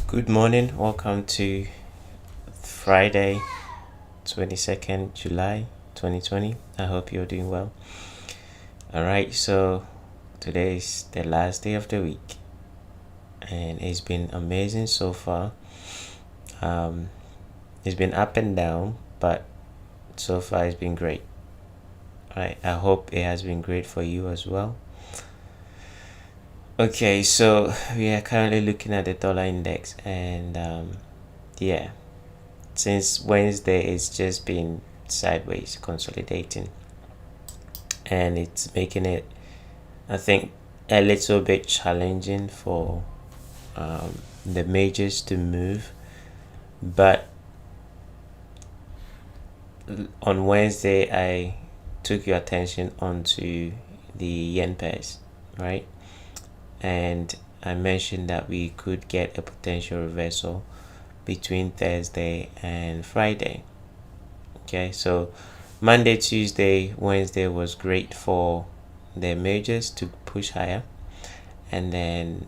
Good morning, welcome to Friday, 22nd July 2020. I hope you're doing well. Alright, so today is the last day of the week and it's been amazing so far. It's been up and down, but so far it's been great. Alright, I hope it has been great for you as well. Okay, so we are currently looking at the dollar index, and since Wednesday it's just been sideways consolidating, and it's making it, I think, a little bit challenging for the majors to move. But on Wednesday I took your attention onto the yen pairs, right? And I mentioned that we could get a potential reversal between Thursday and Friday. Okay, so Monday, Tuesday, Wednesday was great for the majors to push higher, and then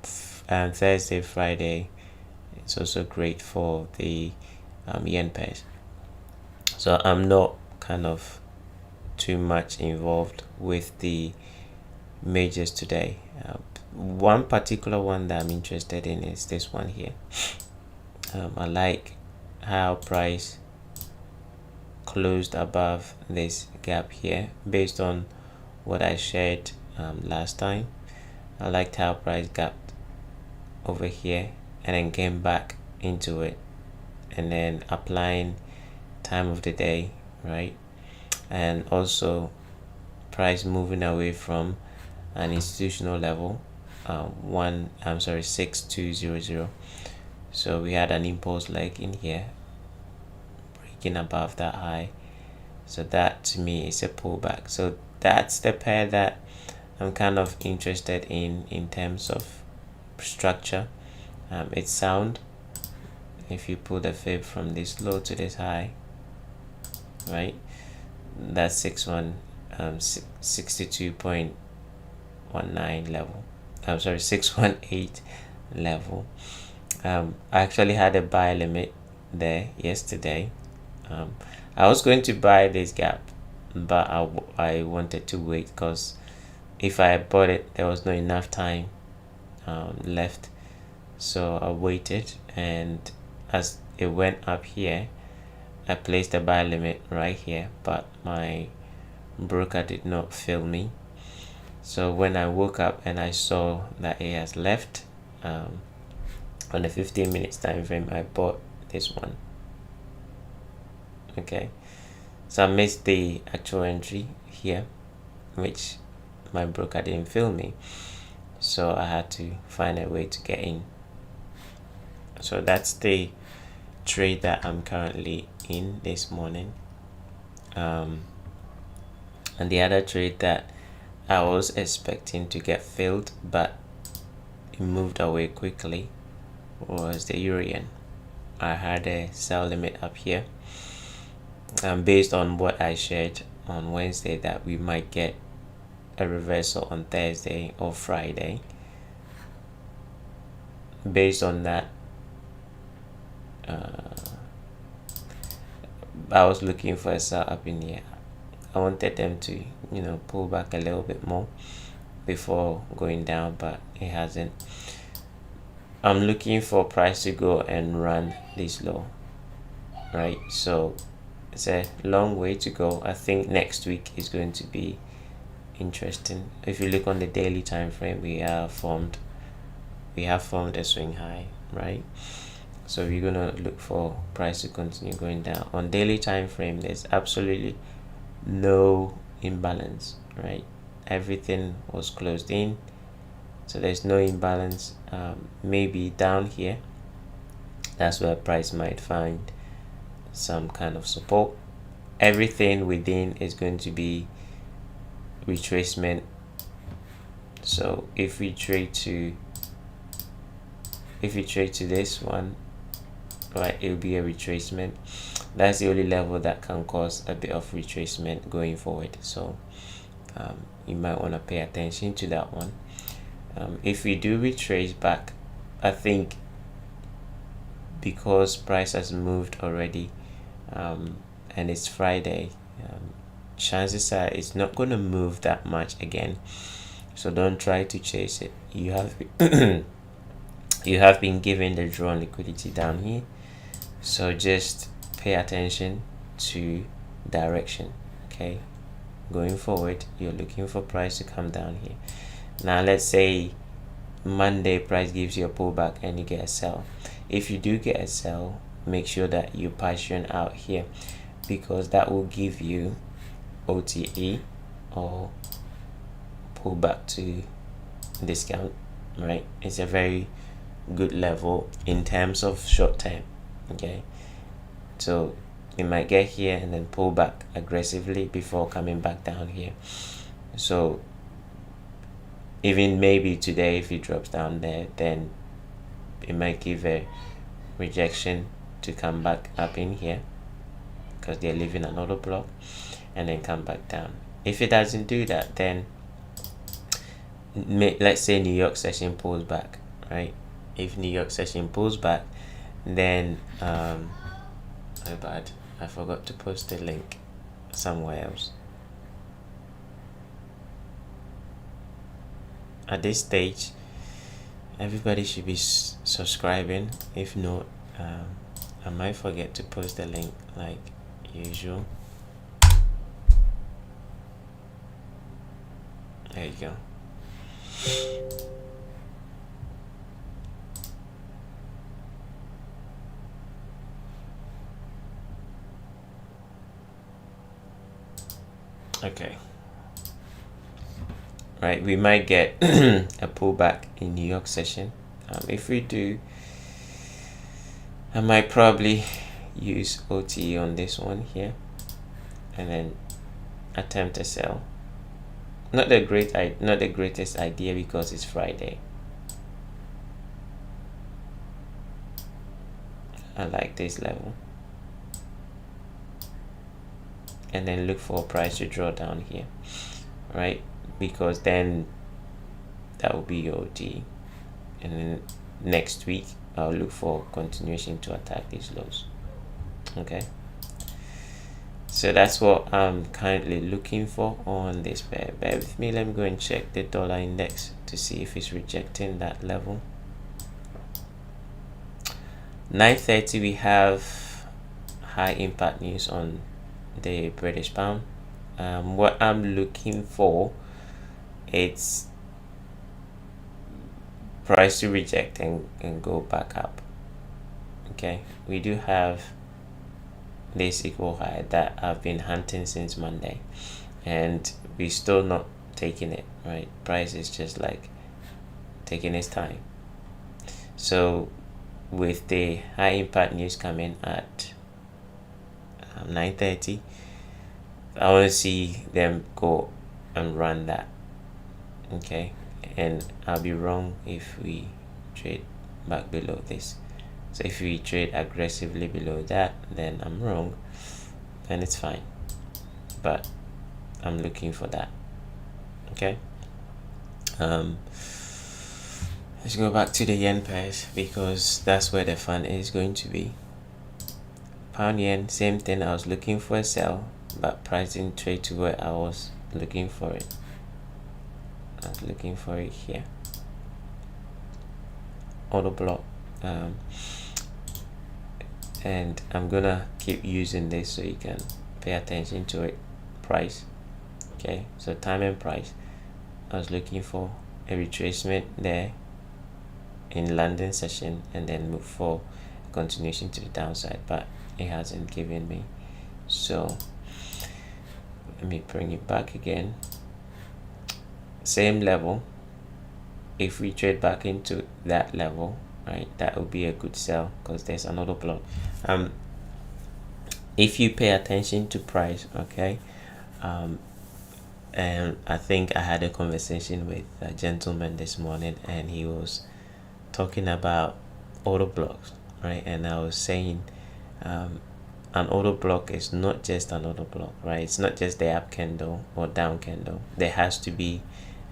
Thursday, Friday, it's also great for the yen pairs. So I'm not kind of too much involved with the majors today. One particular one that I'm interested in is this one here. I like how price closed above this gap here based on what I shared last time. I liked how price gapped over here and then came back into it, and then applying time of the day, right? And also price moving away from an institutional level, 6200. So we had an impulse leg in here breaking above that high, so that to me is a pullback. So that's the pair that I'm kind of interested in terms of structure. It's sound. If you pull the fib from this low to this high, right, that's 62.19 level. 618 level. I actually had a buy limit there yesterday. I was going to buy this gap, but I wanted to wait, because if I bought it there was not enough time left. So I waited, and as it went up here I placed a buy limit right here, but my broker did not fill me. So when I woke up and I saw that it has left, on the 15 minutes time frame, I bought this one. Okay, so I missed the actual entry here, which my broker didn't fill me, so I had to find a way to get in. So that's the trade that I'm currently in this morning. And the other trade that I was expecting to get filled but it moved away quickly was the euro yen. I had a sell limit up here, based on what I shared on Wednesday, that we might get a reversal on Thursday or Friday. Based on that, I was looking for a sell up in here. I wanted them to pull back a little bit more before going down, but it hasn't. I'm looking for price to go and run this low, right? So it's a long way to go. I think next week is going to be interesting. If you look on the daily time frame, we have formed a swing high, right? So we're gonna look for price to continue going down. On daily time frame, there's absolutely no imbalance, right? Everything was closed in, so there's no imbalance. Maybe down here, that's where price might find some kind of support. Everything within is going to be retracement. So if we trade to this one, right, it will be a retracement. That's the only level that can cause a bit of retracement going forward. So you might want to pay attention to that one. If we do retrace back I think because price has moved already, and it's Friday, chances are it's not going to move that much again. So don't try to chase it. You have you have been given the drawn liquidity down here, so just pay attention to direction. Okay, going forward, you're looking for price to come down here. Now let's say Monday price gives you a pullback and you get a sell. If you do get a sell, make sure that you position out here, because that will give you OTE, or pullback to discount, right? It's a very good level in terms of short term. Okay, so you might get here and then pull back aggressively before coming back down here. So even maybe today, if it drops down there, then it might give a rejection to come back up in here, because they're leaving another block, and then come back down. If it doesn't do that, then let's say New York session pulls back, right? If New York session pulls back, then my bad, I forgot to post the link somewhere else. At this stage, everybody should be subscribing. If not, I might forget to post the link like usual. There you go. Okay, right, we might get a pullback in New York session. If we do, I might probably use OTE on this one here and then attempt a sell. Not the greatest idea, because it's Friday. I like this level, and then look for a price to draw down here, right? Because then that will be your OTE, and then next week I'll look for continuation to attack these lows. Okay, so that's what I'm currently looking for on this pair. Bear with me, let me go and check the dollar index to see if it's rejecting that level. 9:30, we have high impact news on the British pound. What I'm looking for, it's price to reject and go back up. Okay, we do have this equal high that I've been hunting since Monday, and we're still not taking it, right? Price is just like taking its time. So with the high impact news coming at 9:30, I want to see them go and run that. Okay, and I'll be wrong if we trade back below this. So if we trade aggressively below that, then I'm wrong, and it's fine, but I'm looking for that. Okay, let's go back to the yen pairs, because that's where the fun is going to be. Pound yen, same thing. I was looking for a sell, but price didn't trade to where I was looking for it. I was looking for it here. Auto block, and I'm gonna keep using this so you can pay attention to it. Price, okay, so time and price. I was looking for a retracement there in London session, and then move for continuation to the downside, but it hasn't given me. So let me bring it back again. Same level. If we trade back into that level, right, that will be a good sell, because there's another block. If you pay attention to price, okay, and I think I had a conversation with a gentleman this morning, and he was talking about auto blocks, right? And I was saying an auto block is not just an auto block, right? It's not just the up candle or down candle. There has to be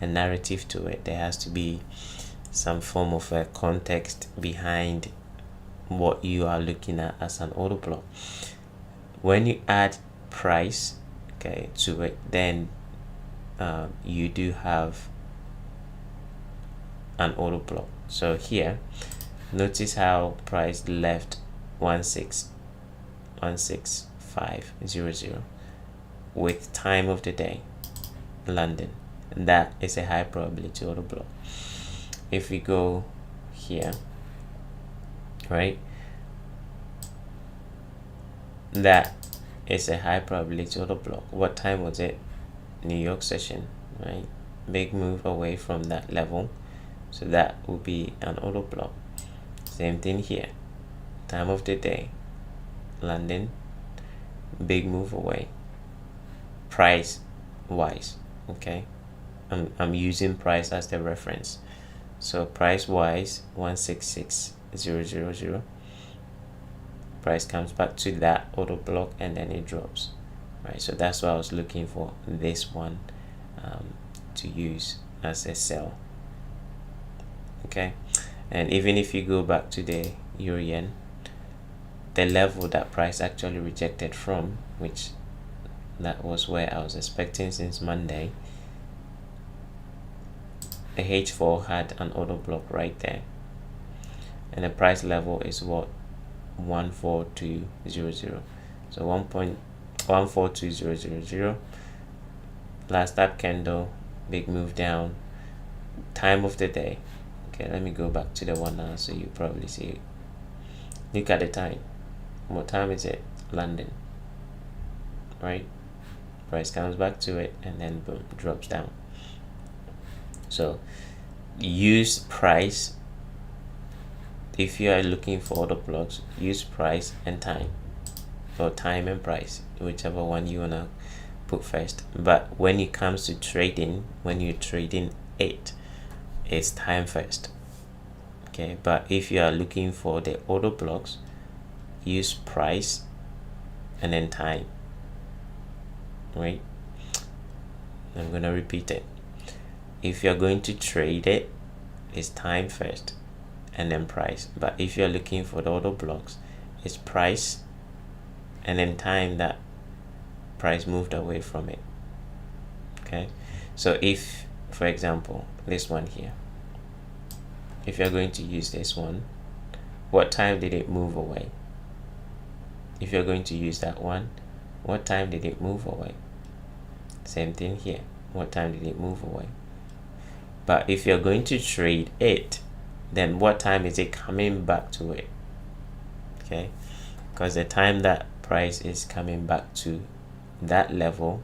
a narrative to it. There has to be some form of a context behind what you are looking at as an order block. When you add price, okay, to it, then you do have an order block. So here, notice how price left 16500 with time of the day, London. That is a high probability order block. If we go here, right, that is a high probability order block. What time was it? New York session, right? Big move away from that level, so that will be an order block. Same thing here, time of the day, London, big move away, price wise. Okay, I'm using price as the reference. So price wise 166,000, price comes back to that order block and then it drops, right? So that's why I was looking for this one to use as a sell. Okay, and even if you go back to the euro yen, the level that price actually rejected from, which that was where I was expecting since Monday, the H4 had an order block right there, and the price level is what, 14200. So 1.14200, last up candle, big move down, time of the day. Okay, let me go back to the one now so you probably see it. Look at the time. What time is it? London, right? Price comes back to it and then boom, drops down. So use price. If you are looking for order blocks, use price and time, or time and price, whichever one you wanna put first. But when it comes to trading, when you're trading it's time first. Okay, but if you are looking for the order blocks, use price and then time. Right, I'm gonna repeat it. If you're going to trade it, it's time first and then price. But if you're looking for the order blocks, it's price and then time that price moved away from it. Okay, so if, for example, this one here, if you're going to use this one, what time did it move away? If you're going to use that one, what time did it move away? Same thing here, what time did it move away? But if you're going to trade it, then what time is it coming back to it? Okay, because the time that price is coming back to that level,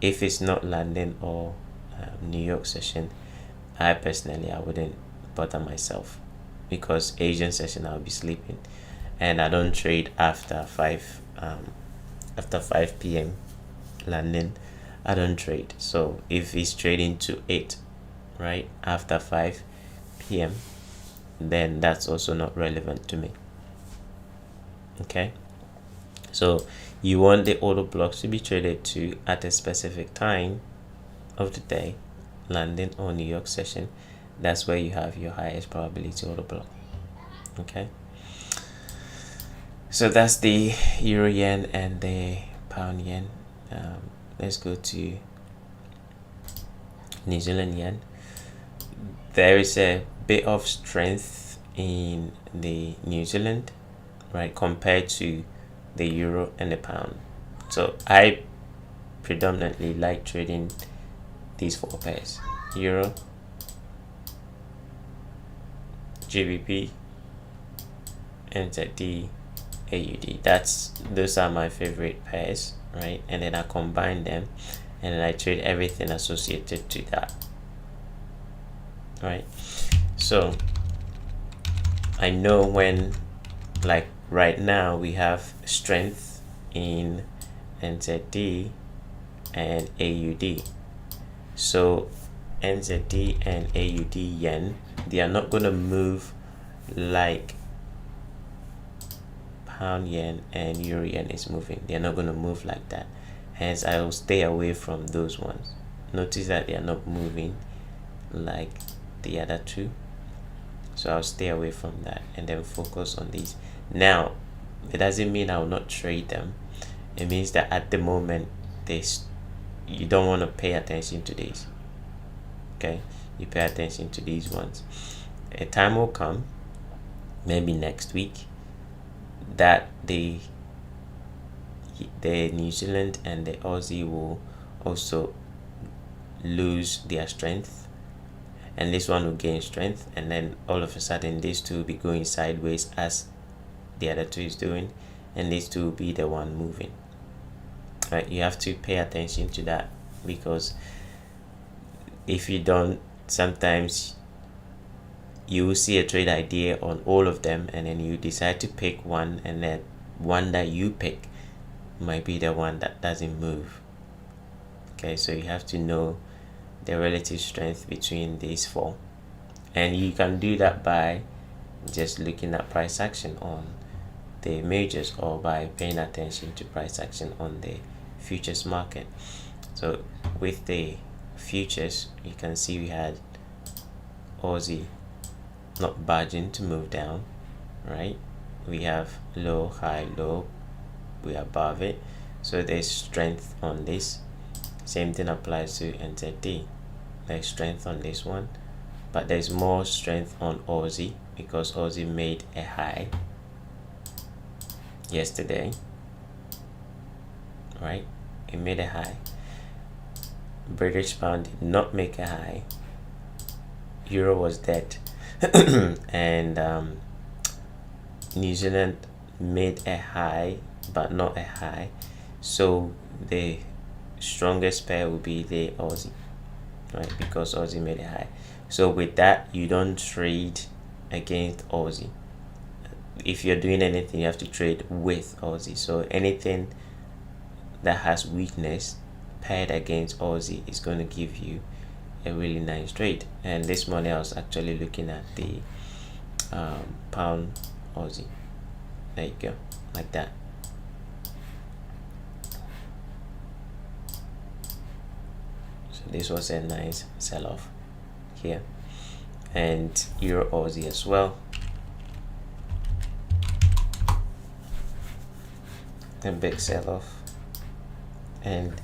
if it's not London or New York session, I personally, I wouldn't bother myself, because Asian session I'll be sleeping, and I don't trade after 5 p.m. London. I don't trade. So if it's trading to 8, right, after 5 p.m., then that's also not relevant to me. Okay, so you want the order blocks to be traded to at a specific time of the day, London or New York session. That's where you have your highest probability order block. Okay, so that's the euro yen and the pound yen. Let's go to New Zealand yen. There is a bit of strength in the New Zealand, right, compared to the euro and the pound. So I predominantly like trading these 4 pairs: euro, GBP, NZD, AUD. Those are my favorite pairs, right? And then I combine them and then I trade everything associated to that, right? So I know when, like right now, we have strength in NZD and AUD. So NZD and AUD yen, they are not going to move like pound yen and euro yen is moving. They are not going to move like that. Hence, I will stay away from those ones. Notice that they are not moving like the other two. So I'll stay away from that and then focus on these. Now, it doesn't mean I will not trade them. It means that at the moment, you don't want to pay attention to these. Okay, you pay attention to these ones. A time will come, maybe next week, that the New Zealand and the Aussie will also lose their strength, and this one will gain strength, and then all of a sudden these two will be going sideways as the other two is doing, and these two will be the one moving. Right, you have to pay attention to that, because if you don't, sometimes you will see a trade idea on all of them, and then you decide to pick one, and then one that you pick might be the one that doesn't move. Okay, so you have to know the relative strength between these four, and you can do that by just looking at price action on the majors, or by paying attention to price action on the futures market. So with the futures, you can see we had Aussie not budging to move down, right? We have low, high, low, we are above it, so there's strength on this. Same thing applies to NZD. There's strength on this one, but there's more strength on Aussie, because Aussie made a high yesterday, right? It made a high. British pound did not make a high. Euro was dead. And New Zealand made a high but not a high, so the strongest pair will be the Aussie, right? Because Aussie made a high. So with that, you don't trade against Aussie. If you're doing anything, you have to trade with Aussie. So anything that has weakness paired against Aussie is going to give you a really nice trade. And this morning I was actually looking at the pound Aussie. There you go, like that. So this was a nice sell-off here, and Euro Aussie as well. A big sell-off, and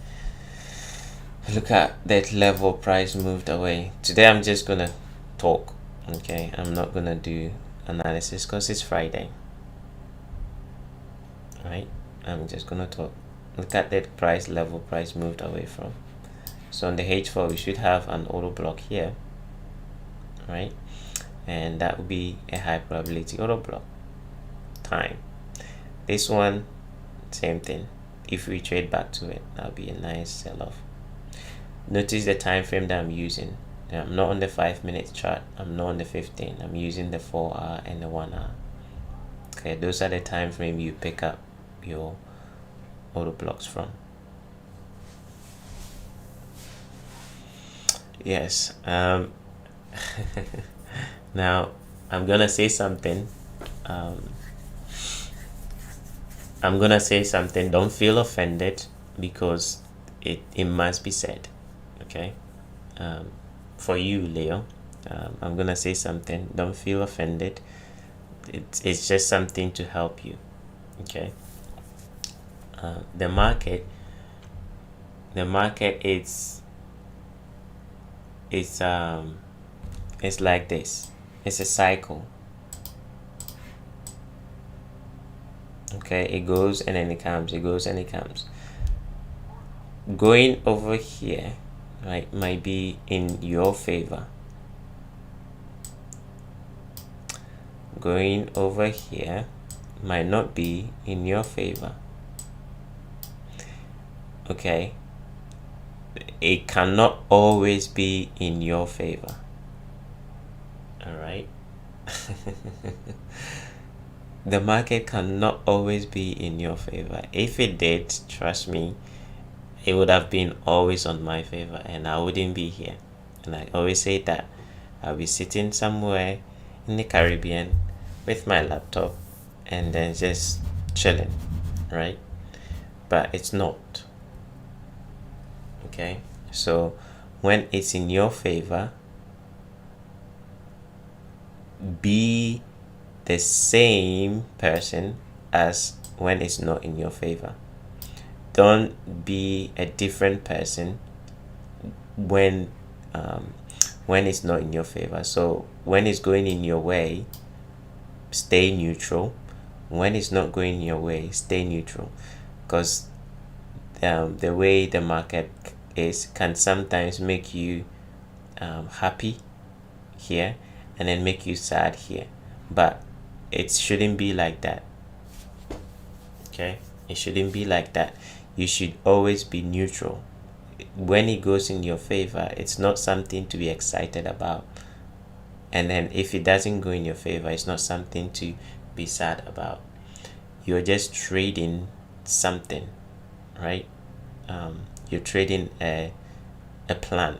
look at that level price moved away. Today I'm just gonna talk, okay? I'm not gonna do analysis because it's Friday, right? I'm just gonna talk. Look at that price level price moved away from. So on the H4 we should have an auto block here, right? And that would be a high probability auto block time. This one, same thing. If we trade back to it, that'll be a nice sell-off. Notice the time frame that I'm using. I'm not on the 5-minute chart, I'm not on the 15, I'm using the 4-hour and the 1-hour. Okay, those are the time frame you pick up your auto blocks from. Yes. Now I'm gonna say something. Don't feel offended, because it must be said. Okay. For you, Leo, I'm gonna say something. Don't feel offended. It's just something to help you. Okay. The market it's like this. It's a cycle. Okay, it goes and then it comes, it goes and it comes. Going over here, right, might be in your favor. Going over here might not be in your favor. Okay, it cannot always be in your favor. All right. The market cannot always be in your favor. If it did, trust me, it would have been always on my favor, and I wouldn't be here. And I always say that I'll be sitting somewhere in the Caribbean with my laptop and then just chilling, right? But it's not. Okay, so when it's in your favor, be the same person as when it's not in your favor. Don't be a different person when it's not in your favor. So when it's going in your way, stay neutral. When it's not going your way, stay neutral, because the way the market is can sometimes make you happy here and then make you sad here, but it shouldn't be like that. Okay, it shouldn't be like that. You should always be neutral. When it goes in your favor, it's not something to be excited about, and then if it doesn't go in your favor, it's not something to be sad about. You're just trading something, right? You're trading a plan.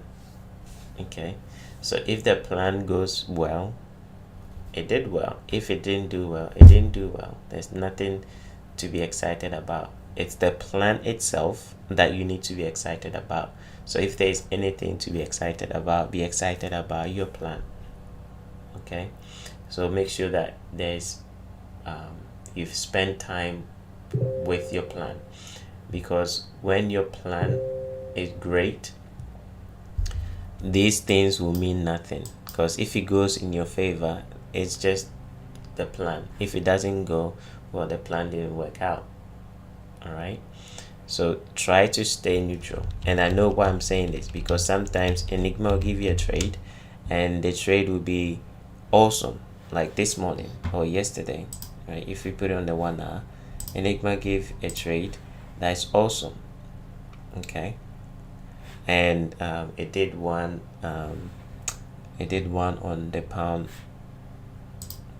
Okay, so if the plan goes well, it did well. If it didn't do well, it didn't do well. There's nothing to be excited about. It's the plan itself that you need to be excited about. So if there's anything to be excited about, be excited about your plan. Okay, so make sure that there's you've spent time with your plan, because when your plan is great, these things will mean nothing, because if it goes in your favor, it's just the plan. If it doesn't go well, the plan didn't work out. All right, so try to stay neutral. And I know why I'm saying this, because sometimes Enigma will give you a trade and the trade will be awesome, like this morning or yesterday, right? If we put it on the 1 hour, Enigma gave a trade that's awesome. Okay, and it did one on the pound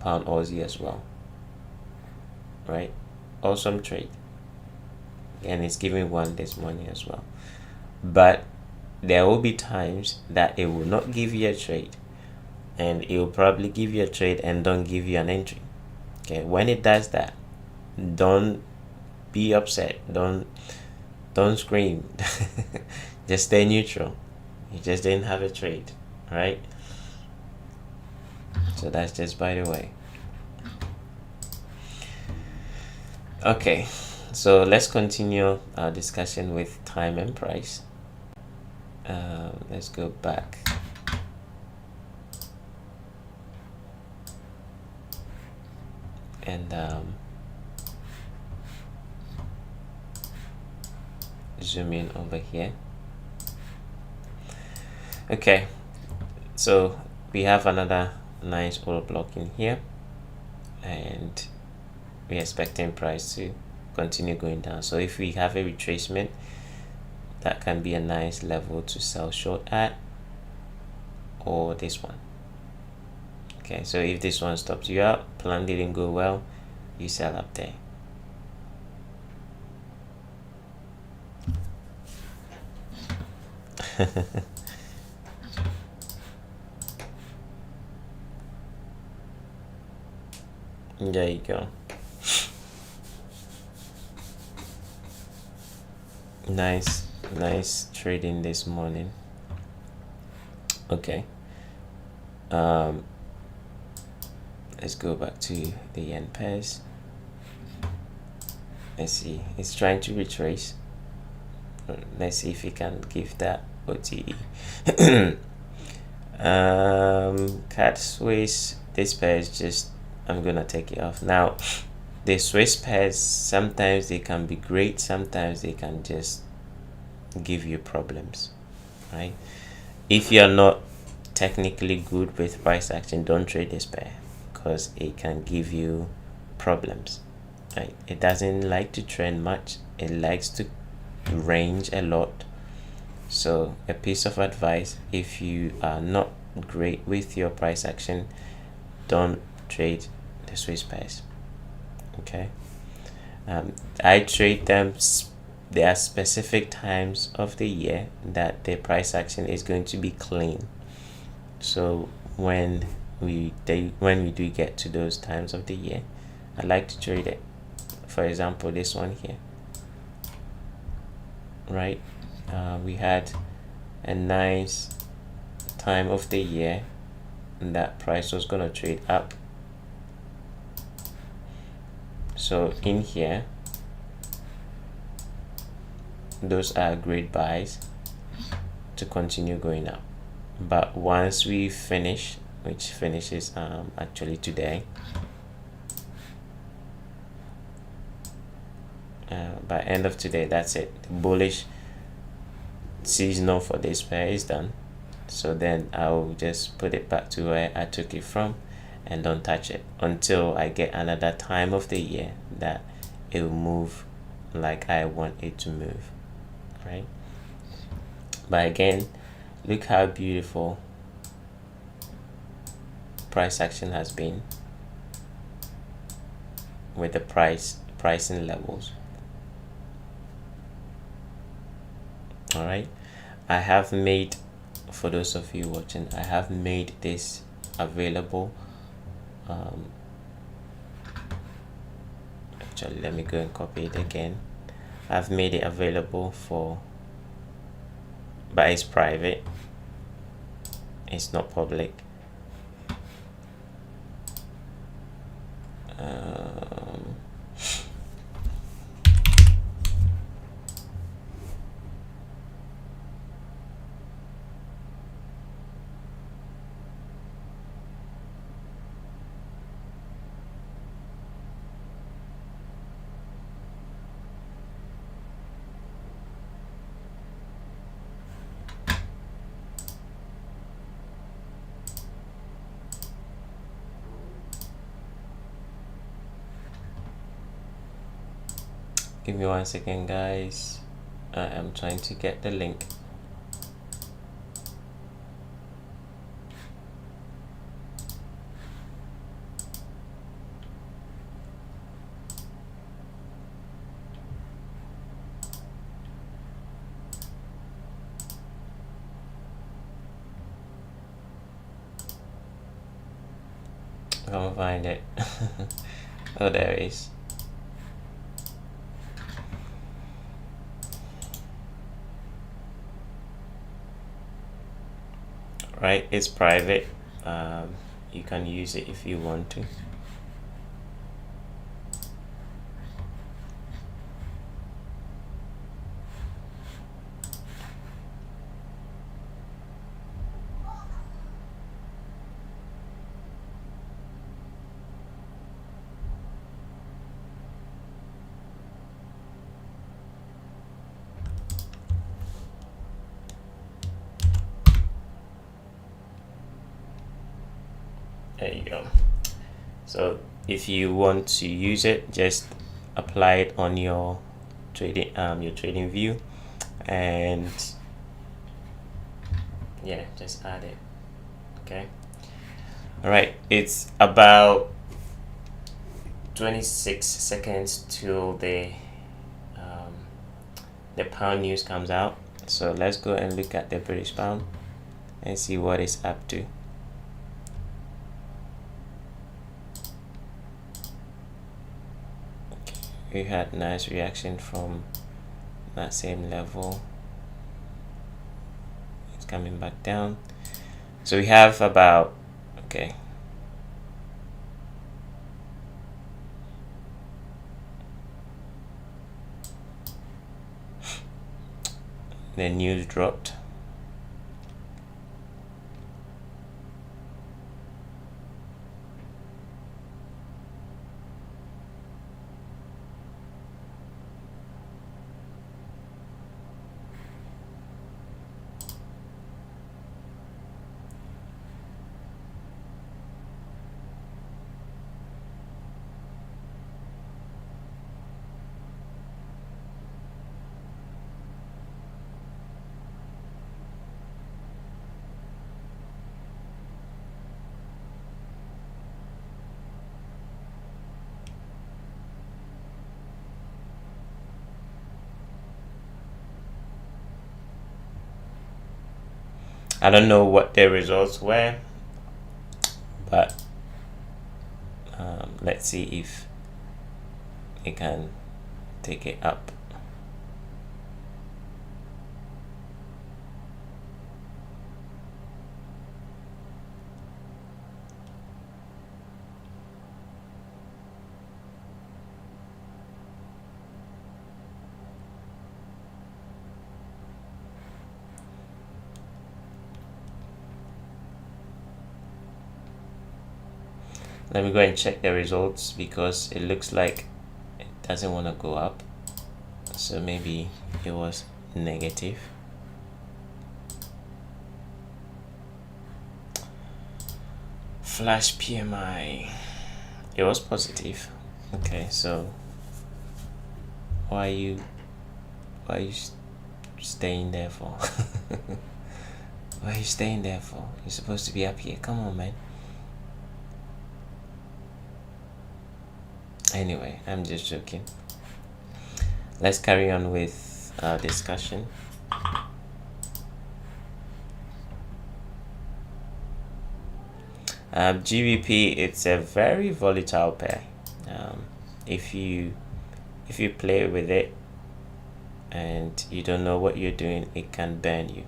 Aussie as well, right? Awesome trade, and it's giving one this morning as well. But there will be times that it will not give you a trade, and it will probably give you a trade and don't give you an entry. Okay, when it does that, don't be upset, don't scream. Just stay neutral. You just didn't have a trade, right? So that's just by the way. Okay, so let's continue our discussion with time and price. Let's go back. And zoom in over here. Okay, so we have another nice old block in here, and we're expecting price to continue going down. So if we have a retracement, that can be a nice level to sell short at, or this one. Okay, so if this one stops you out, plan didn't go well, you sell up there. There you go. Nice trading this morning. Okay, let's go back to the yen pairs. Let's see, it's trying to retrace. Let's see if it can give that OTE. Cat Swiss, this pair is just, I'm gonna take it off now. The Swiss pairs, sometimes they can be great, sometimes they can just give you problems, right? If you're not technically good with price action, don't trade this pair, because it can give you problems, right? It doesn't like to trend much, it likes to range a lot. So a piece of advice, if you are not great with your price action, don't trade the Swiss pairs. Okay, I trade them. There are specific times of the year that the price action is going to be clean. So when we do get to those times of the year, I like to trade it. For example, this one here, right? We had a nice time of the year that price was gonna trade up. So in here, those are great buys to continue going up. But once we finish, which finishes actually today, by end of today, that's it. The bullish seasonal for this pair is done. So then I'll just put it back to where I took it from and don't touch it until I get another time of the year that it will move like I want it to move, right? But again, look how beautiful price action has been with the pricing levels. All right, I have made, for those of you watching, I have made this available. Actually, let me go and copy it again. I've made it available for, but it's private, it's not public. Give me 1 second, guys. I am trying to get the link. Can't find it. Oh, there it is. Right, it's private. You can use it if you want to. There you go. So if you want to use it, just apply it on your trading view, and yeah, just add it. Okay. All right, it's about 26 seconds till the pound news comes out. So let's go and look at the British pound and see what it's up to. We had nice reaction from that same level. It's coming back down. So we have about, okay, the news dropped. I don't know what the results were, but let's see if it can take it up. let me go and check the results, because it looks like it doesn't want to go up, so maybe it was negative. Flash PMI, it was positive. Okay, so why are you staying there for? Why are you staying there for? You're supposed to be up here. Come on, man. Anyway, I'm just joking. Let's carry on with our discussion. GBP, it's a very volatile pair. If you play with it and you don't know what you're doing, it can burn you.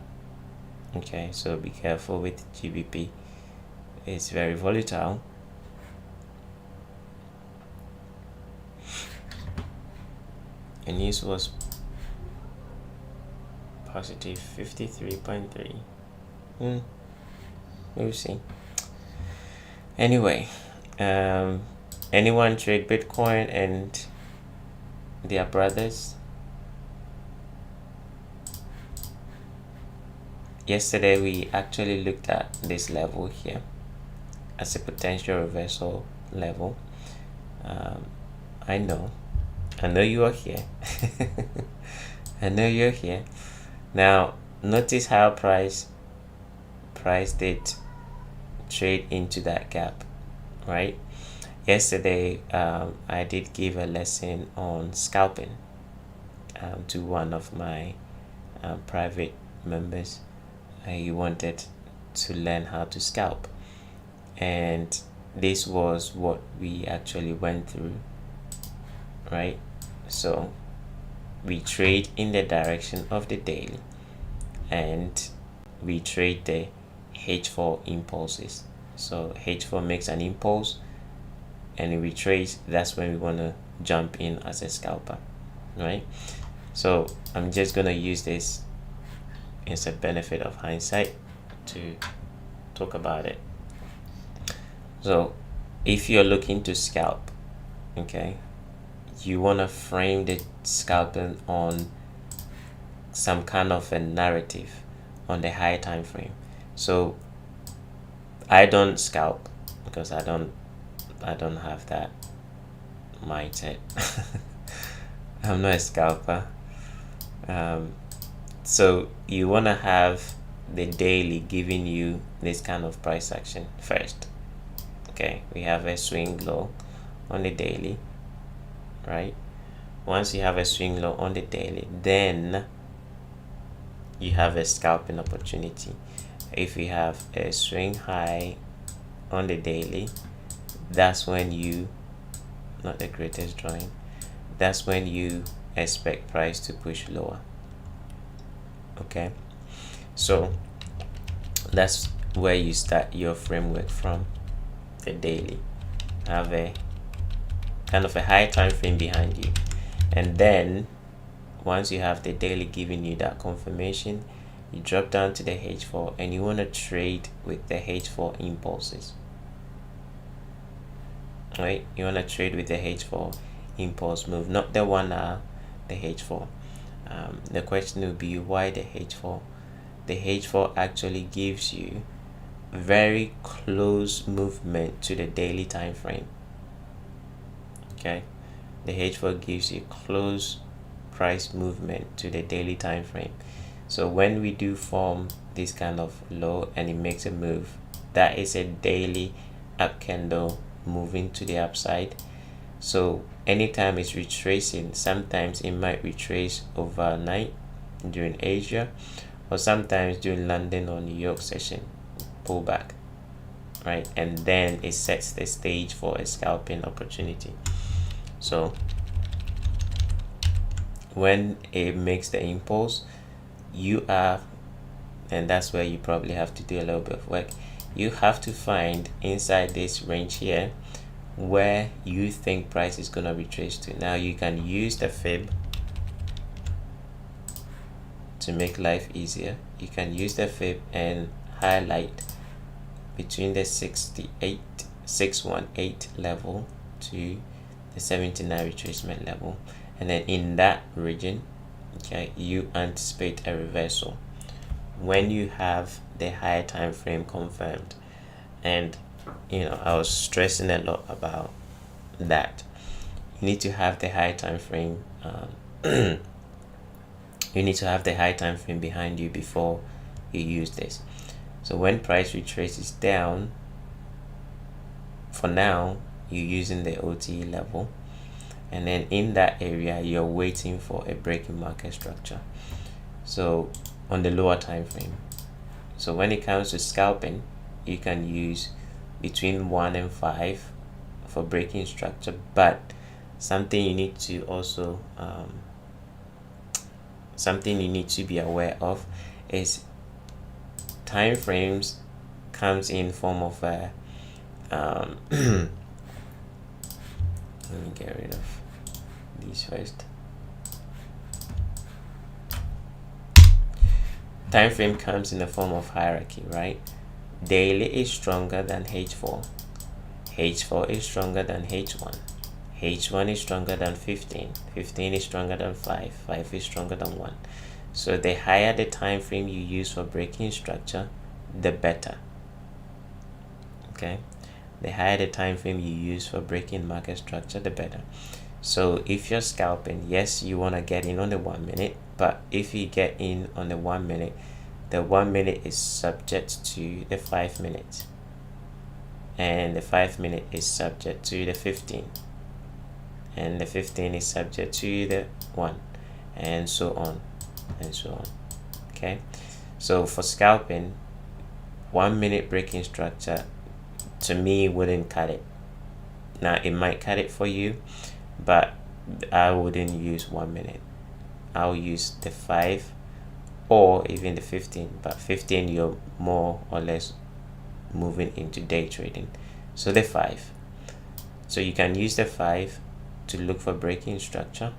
Okay, so be careful with GBP. It's very volatile. The news was positive 53.3. We'll see. Anyway, anyone trade Bitcoin and their brothers? Yesterday we actually looked at this level here as a potential reversal level. I know you are here. I know you're here. Now notice how price did trade into that gap, right? Yesterday I did give a lesson on scalping to one of my private members. He wanted to learn how to scalp, and this was what we actually went through, right? So we trade in the direction of the daily, and we trade the H4 impulses. So H4 makes an impulse and it retraces. That's when we want to jump in as a scalper, right? So I'm just gonna use this as a benefit of hindsight to talk about it. So if you're looking to scalp, okay, you want to frame the scalping on some kind of a narrative on the high time frame. So I don't scalp because I don't have that mindset. I'm not a scalper. So you want to have the daily giving you this kind of price action first. Okay, we have a swing low on the daily, right? Once you have a swing low on the daily, then you have a scalping opportunity. If you have a swing high on the daily, that's when you, not the greatest drawing, that's when you expect price to push lower. Okay, so that's where you start your framework from. The daily, have a kind of a high time frame behind you, and then once you have the daily giving you that confirmation, you drop down to the H4 and you want to trade with the H4 impulses, right? You want to trade with the H4 impulse move, not the 1 hour, the H4. The question will be, why the H4? The H4 actually gives you very close movement to the daily time frame. Okay, the H4 gives you close price movement to the daily time frame. So when we do form this kind of low and it makes a move, that is a daily up candle moving to the upside. So anytime it's retracing, sometimes it might retrace overnight during Asia, or sometimes during London or New York session pullback, right? And then it sets the stage for a scalping opportunity. So when it makes the impulse, you are, and that's where you probably have to do a little bit of work, you have to find inside this range here where you think price is going to retrace to. Now you can use the fib to make life easier. You can use the fib and highlight between the 68 618 level to the 79 retracement level, and then in that region, okay, you anticipate a reversal when you have the higher time frame confirmed. And I was stressing a lot about that. You need to have the high time frame you need to have the high time frame behind you before you use this. So when price retraces down, for now you're using the OTE level, and then in that area you're waiting for a break in market structure, so on the lower time frame. So when it comes to scalping, you can use between 1 and 5 for breaking structure, but something you need to also something you need to be aware of is time frames comes in form of a let me get rid of these first. Time frame comes in the form of hierarchy, right? Daily is stronger than H4. H4 is stronger than H1. H1 is stronger than 15. 15 is stronger than 5. 5 is stronger than 1. So the higher the time frame you use for breaking structure, the better. Okay? The higher the time frame you use for breaking market structure, the better. So if you're scalping, yes, you want to get in on the 1 minute, but if you get in on the 1 minute, the 1 minute is subject to the 5 minutes, and the 5 minute is subject to the 15, and the 15 is subject to the 1, and so on and so on. Okay, so for scalping, 1 minute breaking structure to me wouldn't cut it. Now it might cut it for you, but I wouldn't use 1 minute. I'll use the 5 or even the 15, but 15 you're more or less moving into day trading, so the 5. So you can use the 5 to look for breaking structure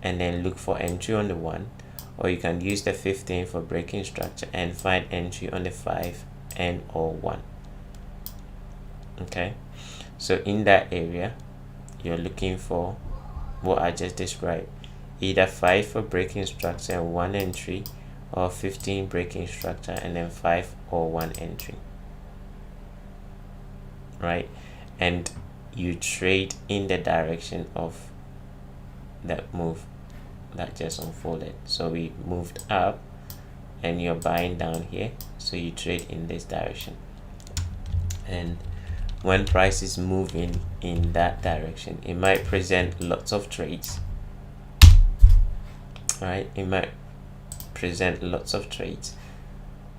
and then look for entry on the 1, or you can use the 15 for breaking structure and find entry on the 5 and or 1. Okay, so in that area you're looking for what I just described, either 5 for breaking structure and 1 entry, or 15 breaking structure and then 5 or 1 entry, right? And you trade in the direction of that move that just unfolded. So we moved up and you're buying down here, so you trade in this direction. And when price is moving in that direction, it might present lots of trades, right? It might present lots of trades.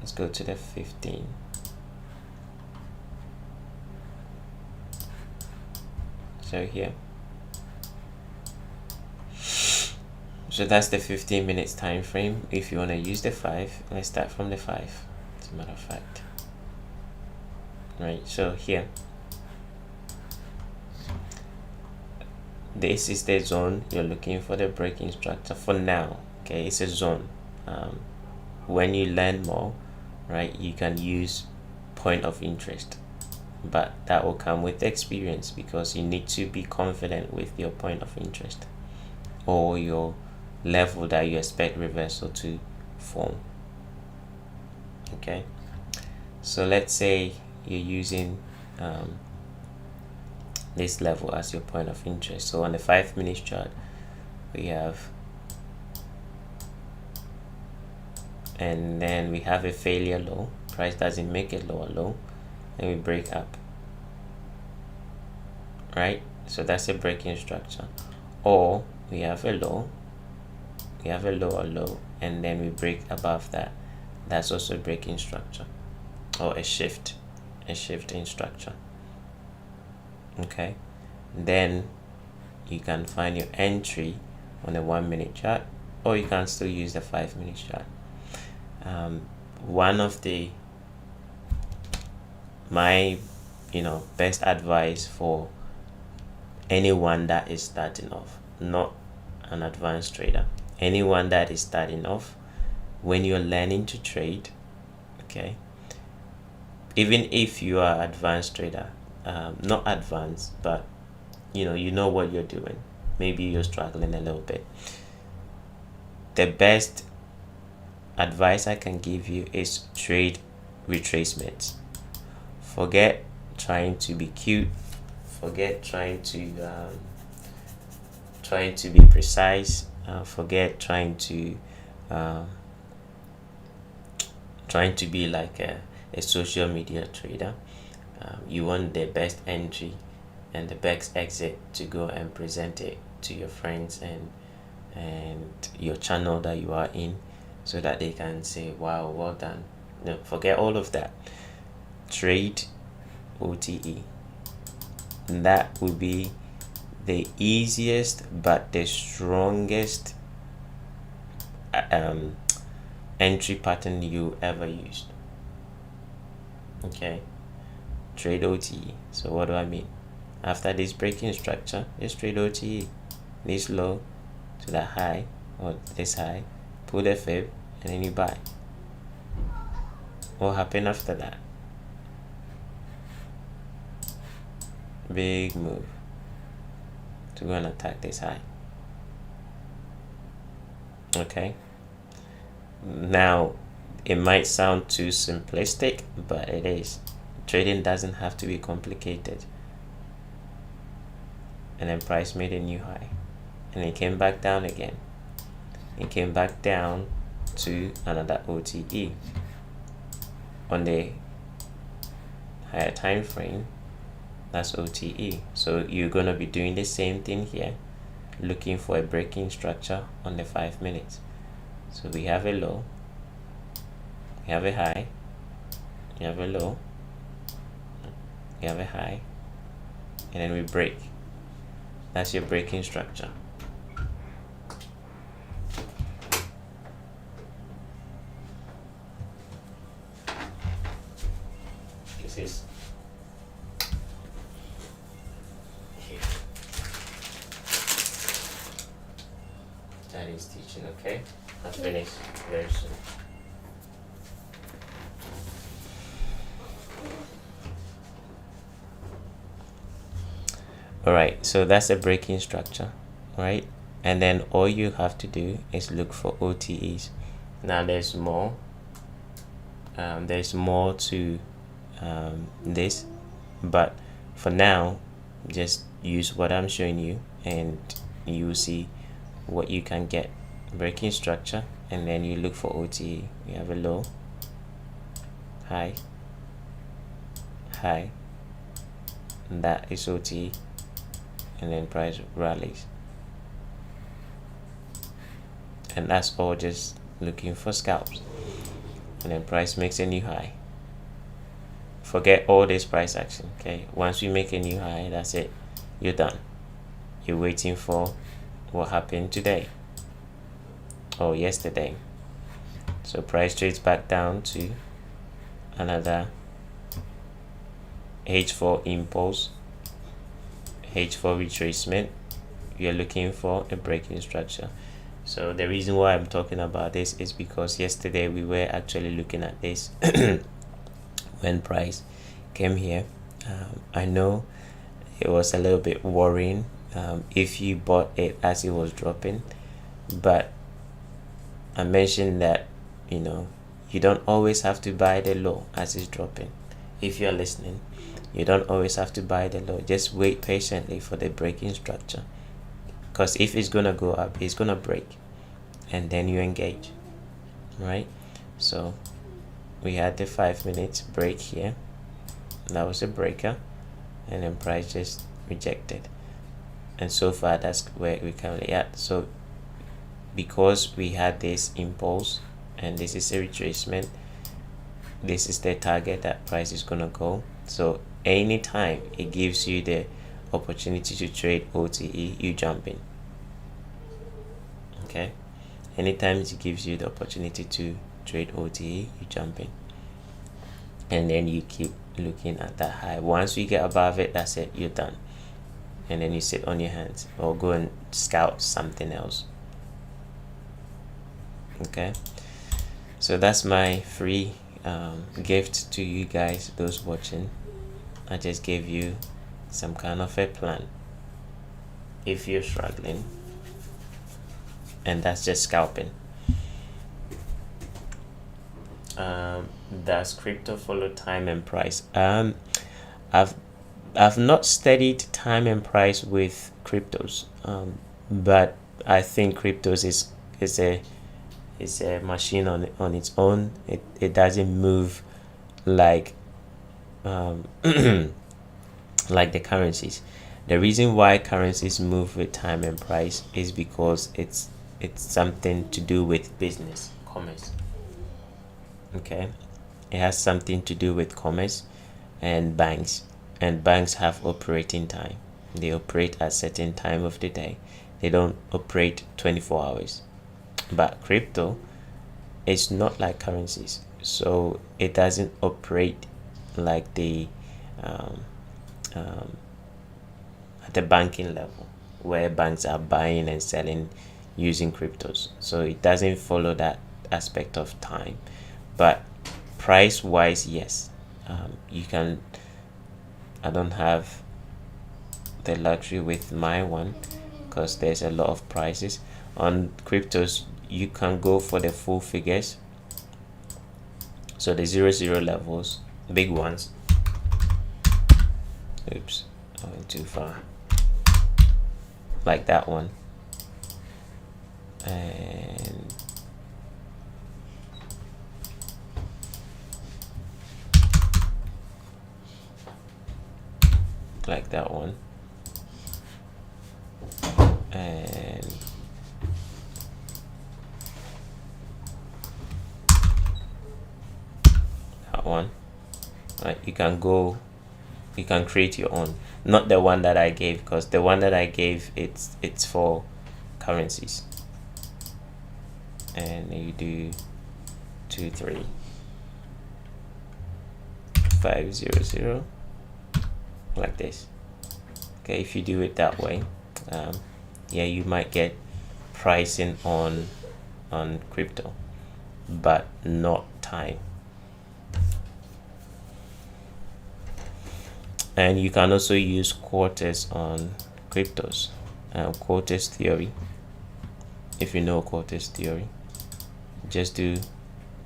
Let's go to the 15. So here, so that's the 15 minutes time frame. If you want to use the 5, let's start from the 5 as a matter of fact, right? So here, this is the zone you're looking for the breaking structure for now. Okay, it's a zone. When you learn more, right, you can use point of interest, but that will come with experience, because you need to be confident with your point of interest or your level that you expect reversal to form. Okay, so let's say you're using this level as your point of interest. So on the 5 minutes chart, we have, and then we have a failure low. Price doesn't make a lower low, and we break up, right? So that's a breaking structure. Or we have a low, we have a lower low, and then we break above that. That's also a breaking structure, or a shift in structure. Okay, then you can find your entry on the 1 minute chart, or you can still use the 5 minute chart. One of my best advice for anyone that is starting off, not an advanced trader, anyone that is starting off, when you're learning to trade, okay, even if you are advanced trader, not advanced, but you know what you're doing, maybe you're struggling a little bit, the best advice I can give you is trade retracements. Forget trying to be cute, forget trying to be precise, forget trying to be like a social media trader. You want the best entry and the best exit to go and present it to your friends and your channel that you are in, so that they can say, wow, well done. No, forget all of that. Trade OTE. That would be the easiest but the strongest entry pattern you ever used. Okay, trade OTE. So what do I mean? After this breaking structure, just trade OTE. This low to that high, or this high, pull the fib, and then you buy. What happened after that? Big move to go and attack this high. Okay, now it might sound too simplistic, but it is. Trading doesn't have to be complicated. And then price made a new high, and it came back down again. It came back down to another OTE on the higher time frame. That's OTE. So you're gonna be doing the same thing here, looking for a breaking structure on the 5 minutes. So we have a low, we have a high, we have a low, we have a high, and then we break. That's your breaking structure. This is here. That is teaching, okay? I'll finish very soon. Alright, so that's a breaking structure, right? And then all you have to do is look for OTEs. Now there's more. There's more to this, but for now, just use what I'm showing you, and you see what you can get. Breaking structure, and then you look for OTE. We have a low, high, high, and that is OTE. And then price rallies, and that's all just looking for scalps. And then price makes a new high. Forget all this price action. Okay, once we make a new high, that's it, you're done. You're waiting for what happened today or yesterday. So price trades back down to another H4 impulse, H4 retracement. You're looking for a breaking structure. So the reason why I'm talking about this is because yesterday we were actually looking at this when price came here. I know it was a little bit worrying if you bought it as it was dropping, but I mentioned that you don't always have to buy the low as it's dropping. If you're listening, you don't always have to buy the low. Just wait patiently for the breaking structure, because if it's gonna go up, it's gonna break, and then you engage, right? So we had the 5 minutes break here. That was a breaker, and then price just rejected, and so far that's where we currently at. So because we had this impulse and this is a retracement, this is the target that price is gonna go. So anytime it gives you the opportunity to trade OTE, you jump in. Okay, anytime it gives you the opportunity to trade OTE, you jump in, and then you keep looking at that high. Once we get above it, that's it, you're done, and then you sit on your hands or go and scout something else. Okay, so that's my free gift to you guys, those watching. I just gave you some kind of a plan if you're struggling, and that's just scalping. Does crypto follow time and price? I've not studied time and price with cryptos, but I think cryptos is a machine on its own. It doesn't move like like the currencies. The reason why currencies move with time and price is because it's something to do with business, commerce. Okay, it has something to do with commerce and banks. And banks have operating time. They operate at certain time of the day. They don't operate 24 hours. But crypto is not like currencies, so it doesn't operate like the at the banking level, where banks are buying and selling using cryptos. So it doesn't follow that aspect of time. But price wise, yes, you can. I don't have the luxury with my one because there's a lot of prices on cryptos. You can go for the full figures, so the 0 levels, big ones. Oops, I went too far. Like that one, and like that one, and that one. Right, you can create your own, not the one that I gave, because the one that I gave, it's for currencies. And you do 23500 like this. Okay, if you do it that way, yeah, you might get pricing on crypto, but not time. And you can also use quarters on cryptos. Quarters theory, if you know quarters theory, just do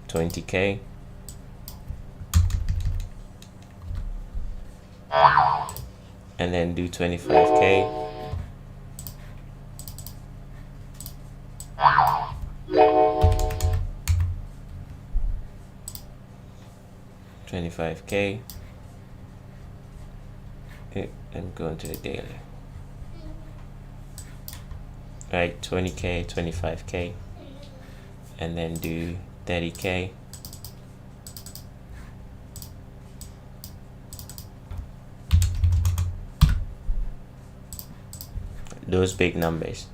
20k, and then do 25k, and go into the daily. Right, 20k, 25k, and then do 30k, those big numbers.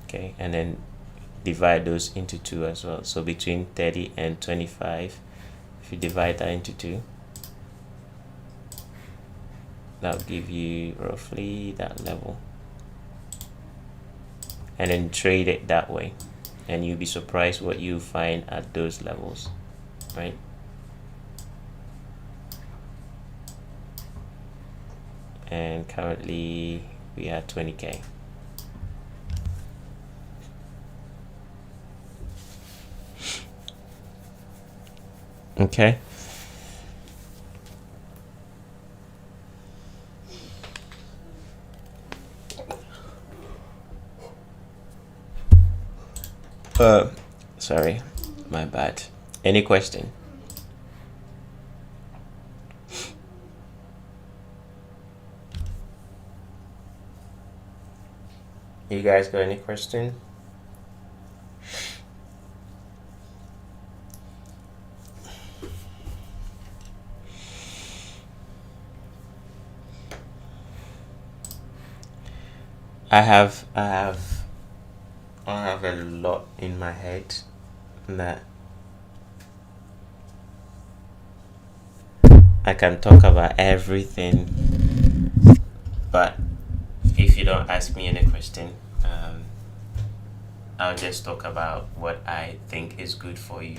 Okay, and then divide those into 2 as well. So between 30 and 25, if you divide that into 2, that'll give you roughly that level, and then trade it that way, and you'll be surprised what you find at those levels, right? And currently we are 20k. Okay, sorry, my bad. Any question? You guys got any question? I have a lot in my head that I can talk about everything, but if you don't ask me any question, I'll just talk about what I think is good for you.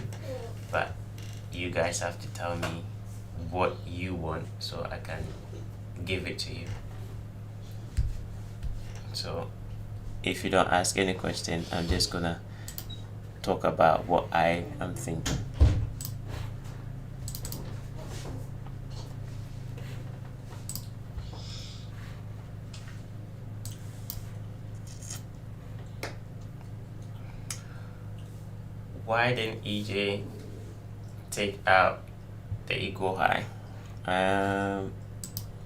But you guys have to tell me what you want so I can give it to you. So if you don't ask any question, I'm just gonna talk about what I am thinking. Why didn't EJ take out the equal high?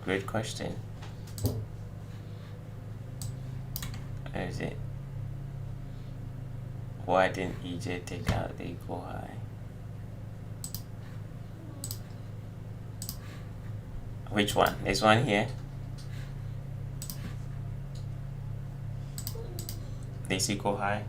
Great question. Where is it? Why didn't EJ take out the equal high? Which one? This one here? This equal high?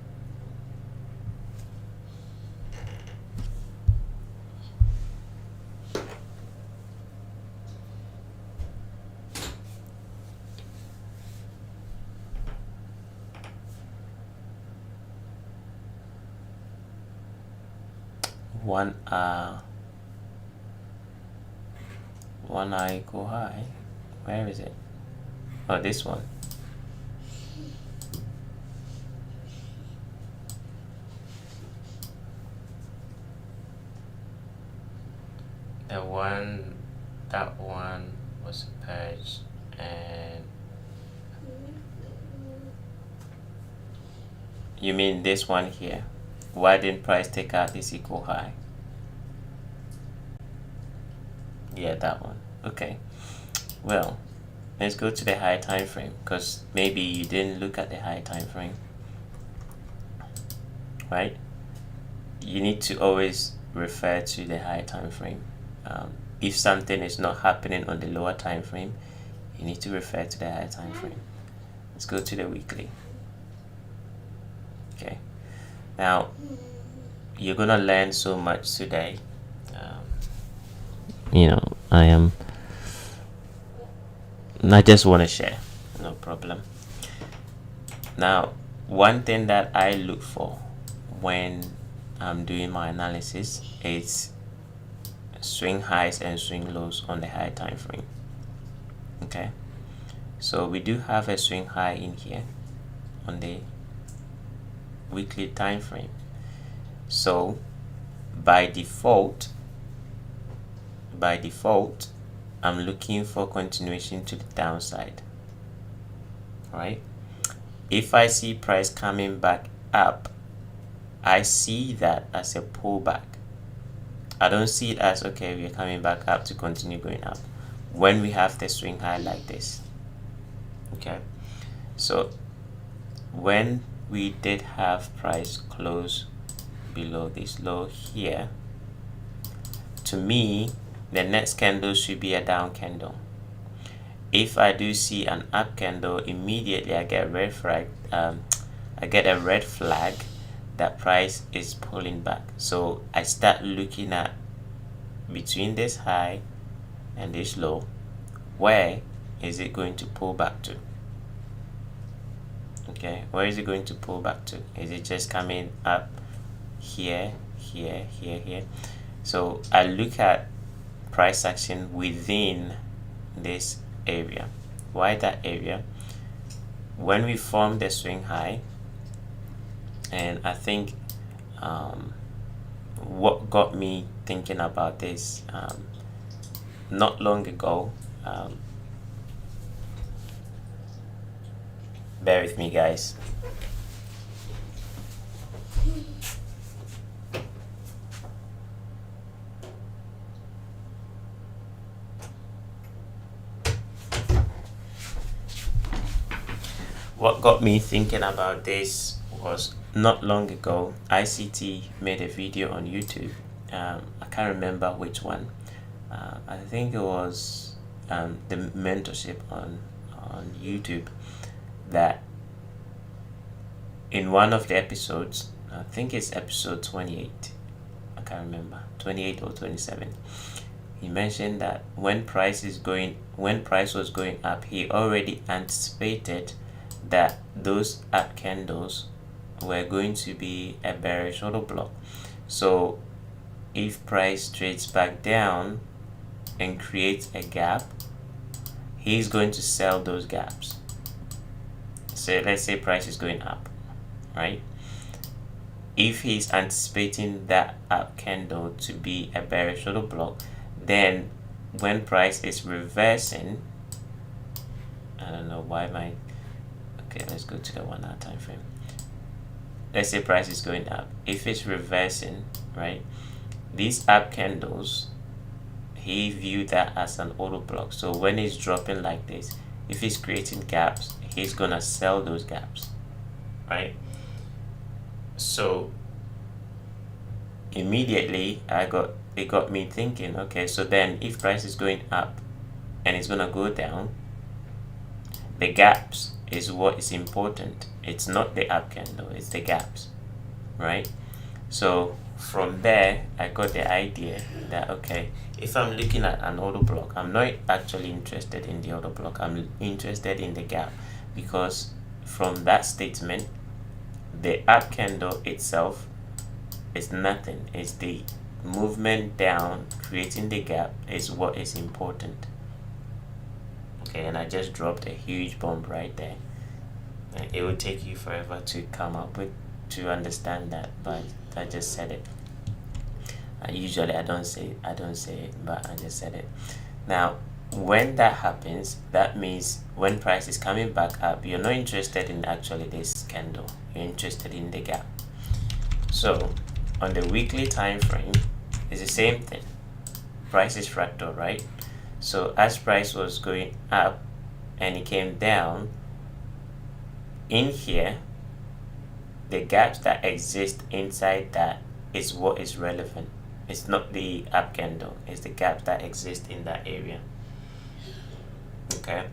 One I equal high. Where is it? Oh, this one. That one was purged, and you mean this one here? Why didn't price take out this equal high? Yeah, that one. Okay. Well, let's go to the high time frame, because maybe you didn't look at the high time frame, right? You need to always refer to the high time frame. If something is not happening on the lower time frame, you need to refer to the high time frame. Let's go to the weekly. Okay. Now, you're gonna learn so much today. I just want to share, no problem. Now, one thing that I look for when I'm doing my analysis is swing highs and swing lows on the high time frame. Okay, so we do have a swing high in here on the weekly time frame. So by default, I'm looking for continuation to the downside. Right? If I see price coming back up, I see that as a pullback. I don't see it as, okay, we're coming back up to continue going up when we have the swing high like this. Okay, so when we did have price close below this low here, to me the next candle should be a down candle. If I do see an up candle, immediately I get a red flag. That price is pulling back. So I start looking at between this high and this low, where is it going to pull back to? Okay, where is it going to pull back to? Is it just coming up here, here, here, here? So I look at price action within this area. Why that area? When we form the swing high, and I think what got me thinking about this not long ago, bear with me guys. What got me thinking about this was not long ago, ICT made a video on YouTube. I can't remember which one. I think it was the mentorship on YouTube, that in one of the episodes, I think it's episode 28, I can't remember, 28 or 27, he mentioned that when price was going up, he already anticipated that those up candles were going to be a bearish order block. So if price trades back down and creates a gap, he's going to sell those gaps. So let's say price is going up, right? If he's anticipating that up candle to be a bearish order block, then when price is reversing, I don't know why my, okay, let's go to the 1 hour time frame. Let's say price is going up. If it's reversing, right, these up candles, he viewed that as an order block. So when it's dropping like this, if he's creating gaps, he's gonna sell those gaps, right? So immediately it got me thinking, okay, so then if price is going up and it's gonna go down, the gaps is what is important. It's not the up candle, it's the gaps, right? So from there I got the idea that, okay, if I'm looking at an order block, I'm not actually interested in the order block, I'm interested in the gap, because from that statement, the up candle itself is nothing. It's the movement down creating the gap is what is important. Okay, and I just dropped a huge bomb right there. And it will take you forever to come up with, to understand that, but I just said it. Usually I don't say it, but I just said it. Now when that happens, that means when price is coming back up, you're not interested in actually this candle, you're interested in the gap. So on the weekly time frame, it's the same thing. Price is fractal, right? So as price was going up and it came down, in here, the gaps that exist inside that is what is relevant. It's not the up candle, it's the gaps that exist in that area. Okay,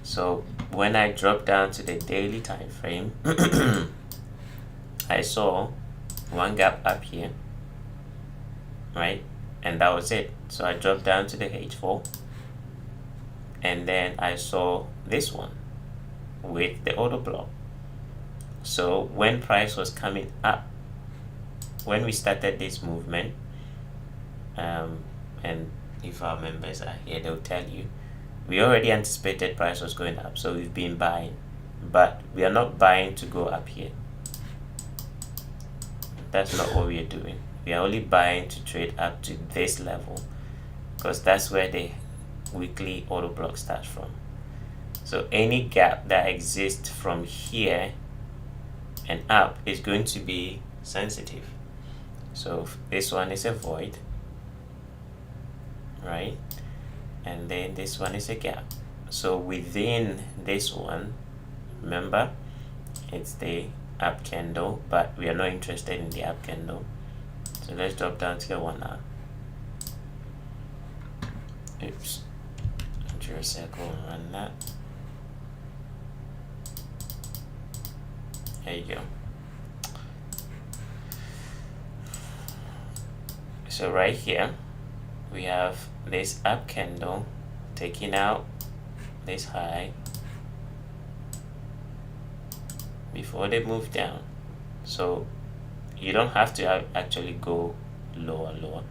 so when I drop down to the daily time frame, I saw one gap up here, right? And that was it. So I dropped down to the H4, and then I saw this one with the order block. So when price was coming up, when we started this movement, and if our members are here, they'll tell you, we already anticipated price was going up, so we've been buying, but we are not buying to go up here. That's not what we are doing. We are only buying to trade up to this level, because that's where the weekly order block starts from. So any gap that exists from here and up is going to be sensitive. So this one is a void, right? And then this one is a gap. So within this one, remember, it's the up candle, but we are not interested in the up candle. So let's drop down to the 1 hour. Oops, draw a circle and run that. There you go. So right here we have this up candle taking out this high before they move down. So you don't have to actually go lower.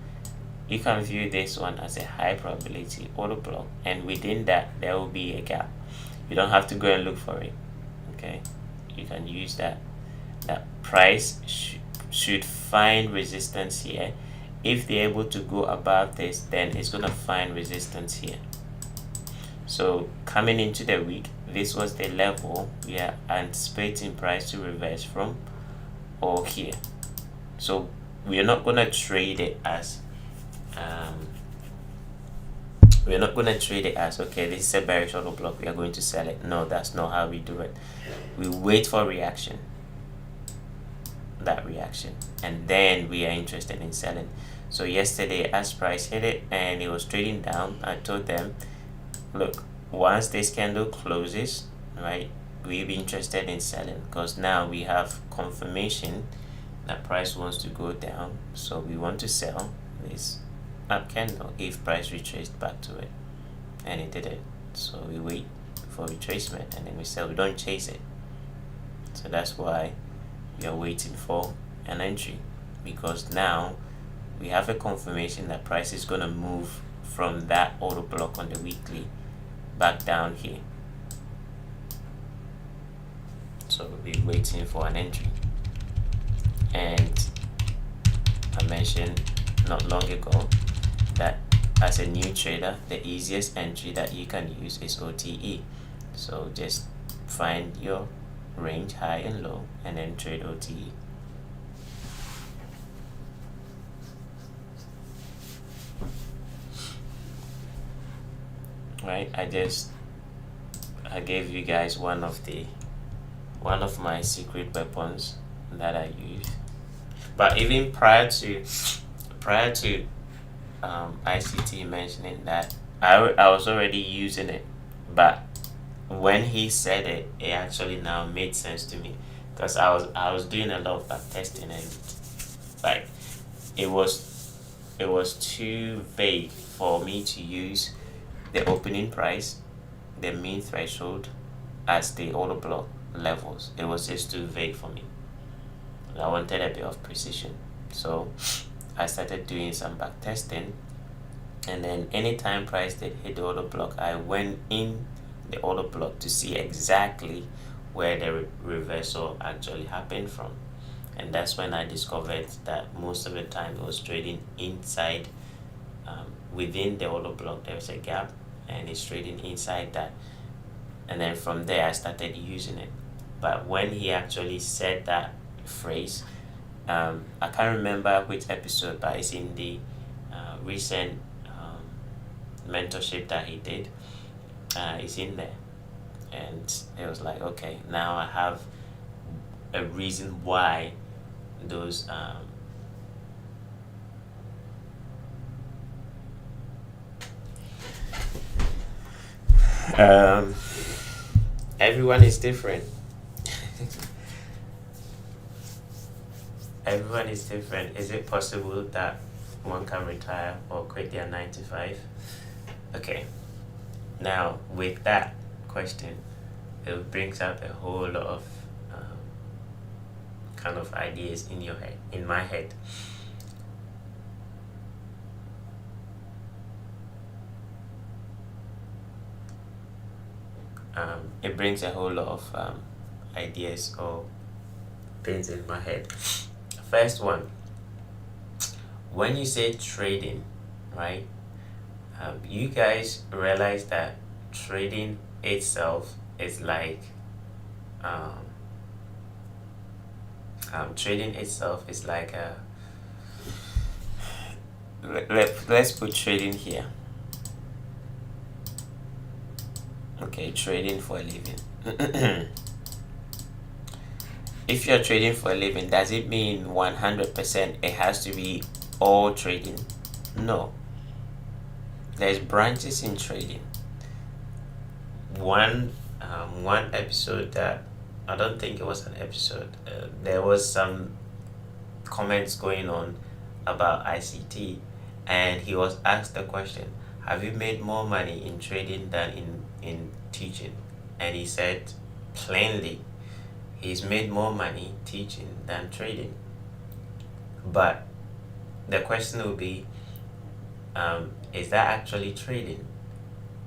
You can view this one as a high probability order block, and within that there will be a gap. You don't have to go and look for it. Okay, you can use that price should find resistance here. If they're able to go above this, then it's gonna find resistance here. So coming into the week, this was the level we are anticipating price to reverse from, or here. So we are not gonna trade it as okay, this is a bearish order block, we are going to sell it. No, that's not how we do it. We wait for reaction, that reaction, and then we are interested in selling. So yesterday, as price hit it and it was trading down, I told them, look, once this candle closes, right, we'll be interested in selling, because now we have confirmation that price wants to go down, so we want to sell this up candle if price retraced back to it, and it did it. So we wait for retracement and then we sell. We don't chase it. So that's why we are waiting for an entry, because now we have a confirmation that price is going to move from that order block on the weekly back down here. So we'll be waiting for an entry. And I mentioned not long ago that as a new trader, the easiest entry that you can use is OTE. So just find your range, high and low, and then trade OTE. Right, I gave you guys one of my secret weapons that I use. But even prior to ICT mentioning that, I was already using it, but when he said it, it actually now made sense to me, because I was doing a lot of back testing, and like it was too vague for me to use the opening price, the mean threshold as the order block levels. It was just too vague for me. I wanted a bit of precision, so I started doing some back testing, and then anytime price did hit the order block, I went in the order block to see exactly where the reversal actually happened from. And that's when I discovered that most of the time it was trading inside, within the order block there's a gap, and it's trading inside that. And then from there I started using it. But when he actually said that phrase, I can't remember which episode, but it's in the recent mentorship that he did. It's in there, and it was like, okay, now I have a reason why those everyone is different. Everyone is different. Is it possible that one can retire or quit their 9 to 5? Okay. Now, with that question, it brings up a whole lot of kind of ideas in your head, in my head. It brings a whole lot of ideas or things in my head. First one, when you say trading, right? You guys realize that trading itself is like a let's put trading here. Okay, trading for a living. If you're trading for a living, does it mean 100% it has to be all trading? No. There's branches in trading. One episode that, I don't think it was an episode, there was some comments going on about ICT, and he was asked the question, have you made more money in trading than in teaching? And he said plainly, he's made more money teaching than trading. But the question will be, is that actually trading?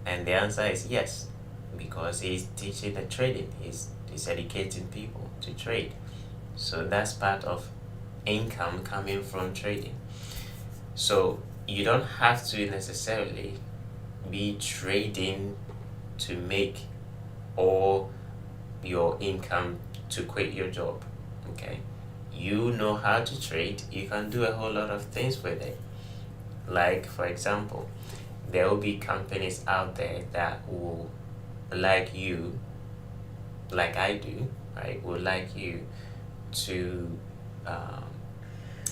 And the answer is yes, because he's teaching the trading. He's educating people to trade. So that's part of income coming from trading. So you don't have to necessarily be trading to make all your income to quit your job. Okay, you know how to trade, you can do a whole lot of things with it. Like, for example, there will be companies out there that will like you, like I do, right? Will like you to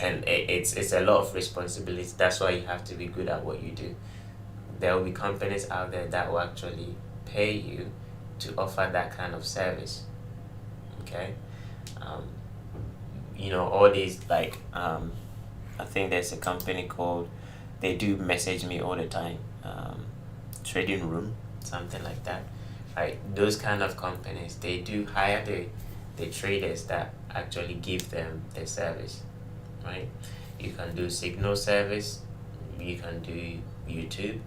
and it's a lot of responsibility. That's why you have to be good at what you do. There will be companies out there that will actually pay you to offer that kind of service. Okay, all these, like, I think there's a company called, they do message me all the time, Trading Room, something like that, right? Those kind of companies, they do hire the traders that actually give them the service, right? you can do signal service, you can do YouTube,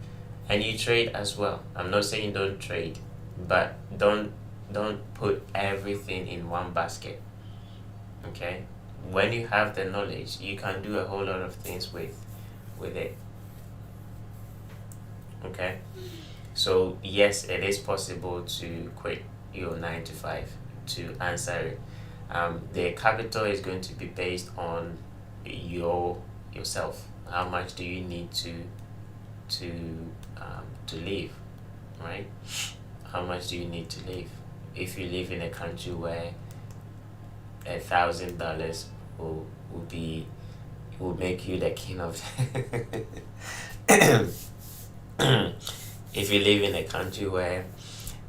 and you trade as well. I'm not saying don't trade, but don't put everything in one basket. Okay, when you have the knowledge, you can do a whole lot of things with it. Okay, so yes, it is possible to quit your 9 to 5 to answer it. The capital is going to be based on yourself. How much do you need to live, right? How much do you need to live? If you live in a country where $1,000 will make you the king of if you live in a country where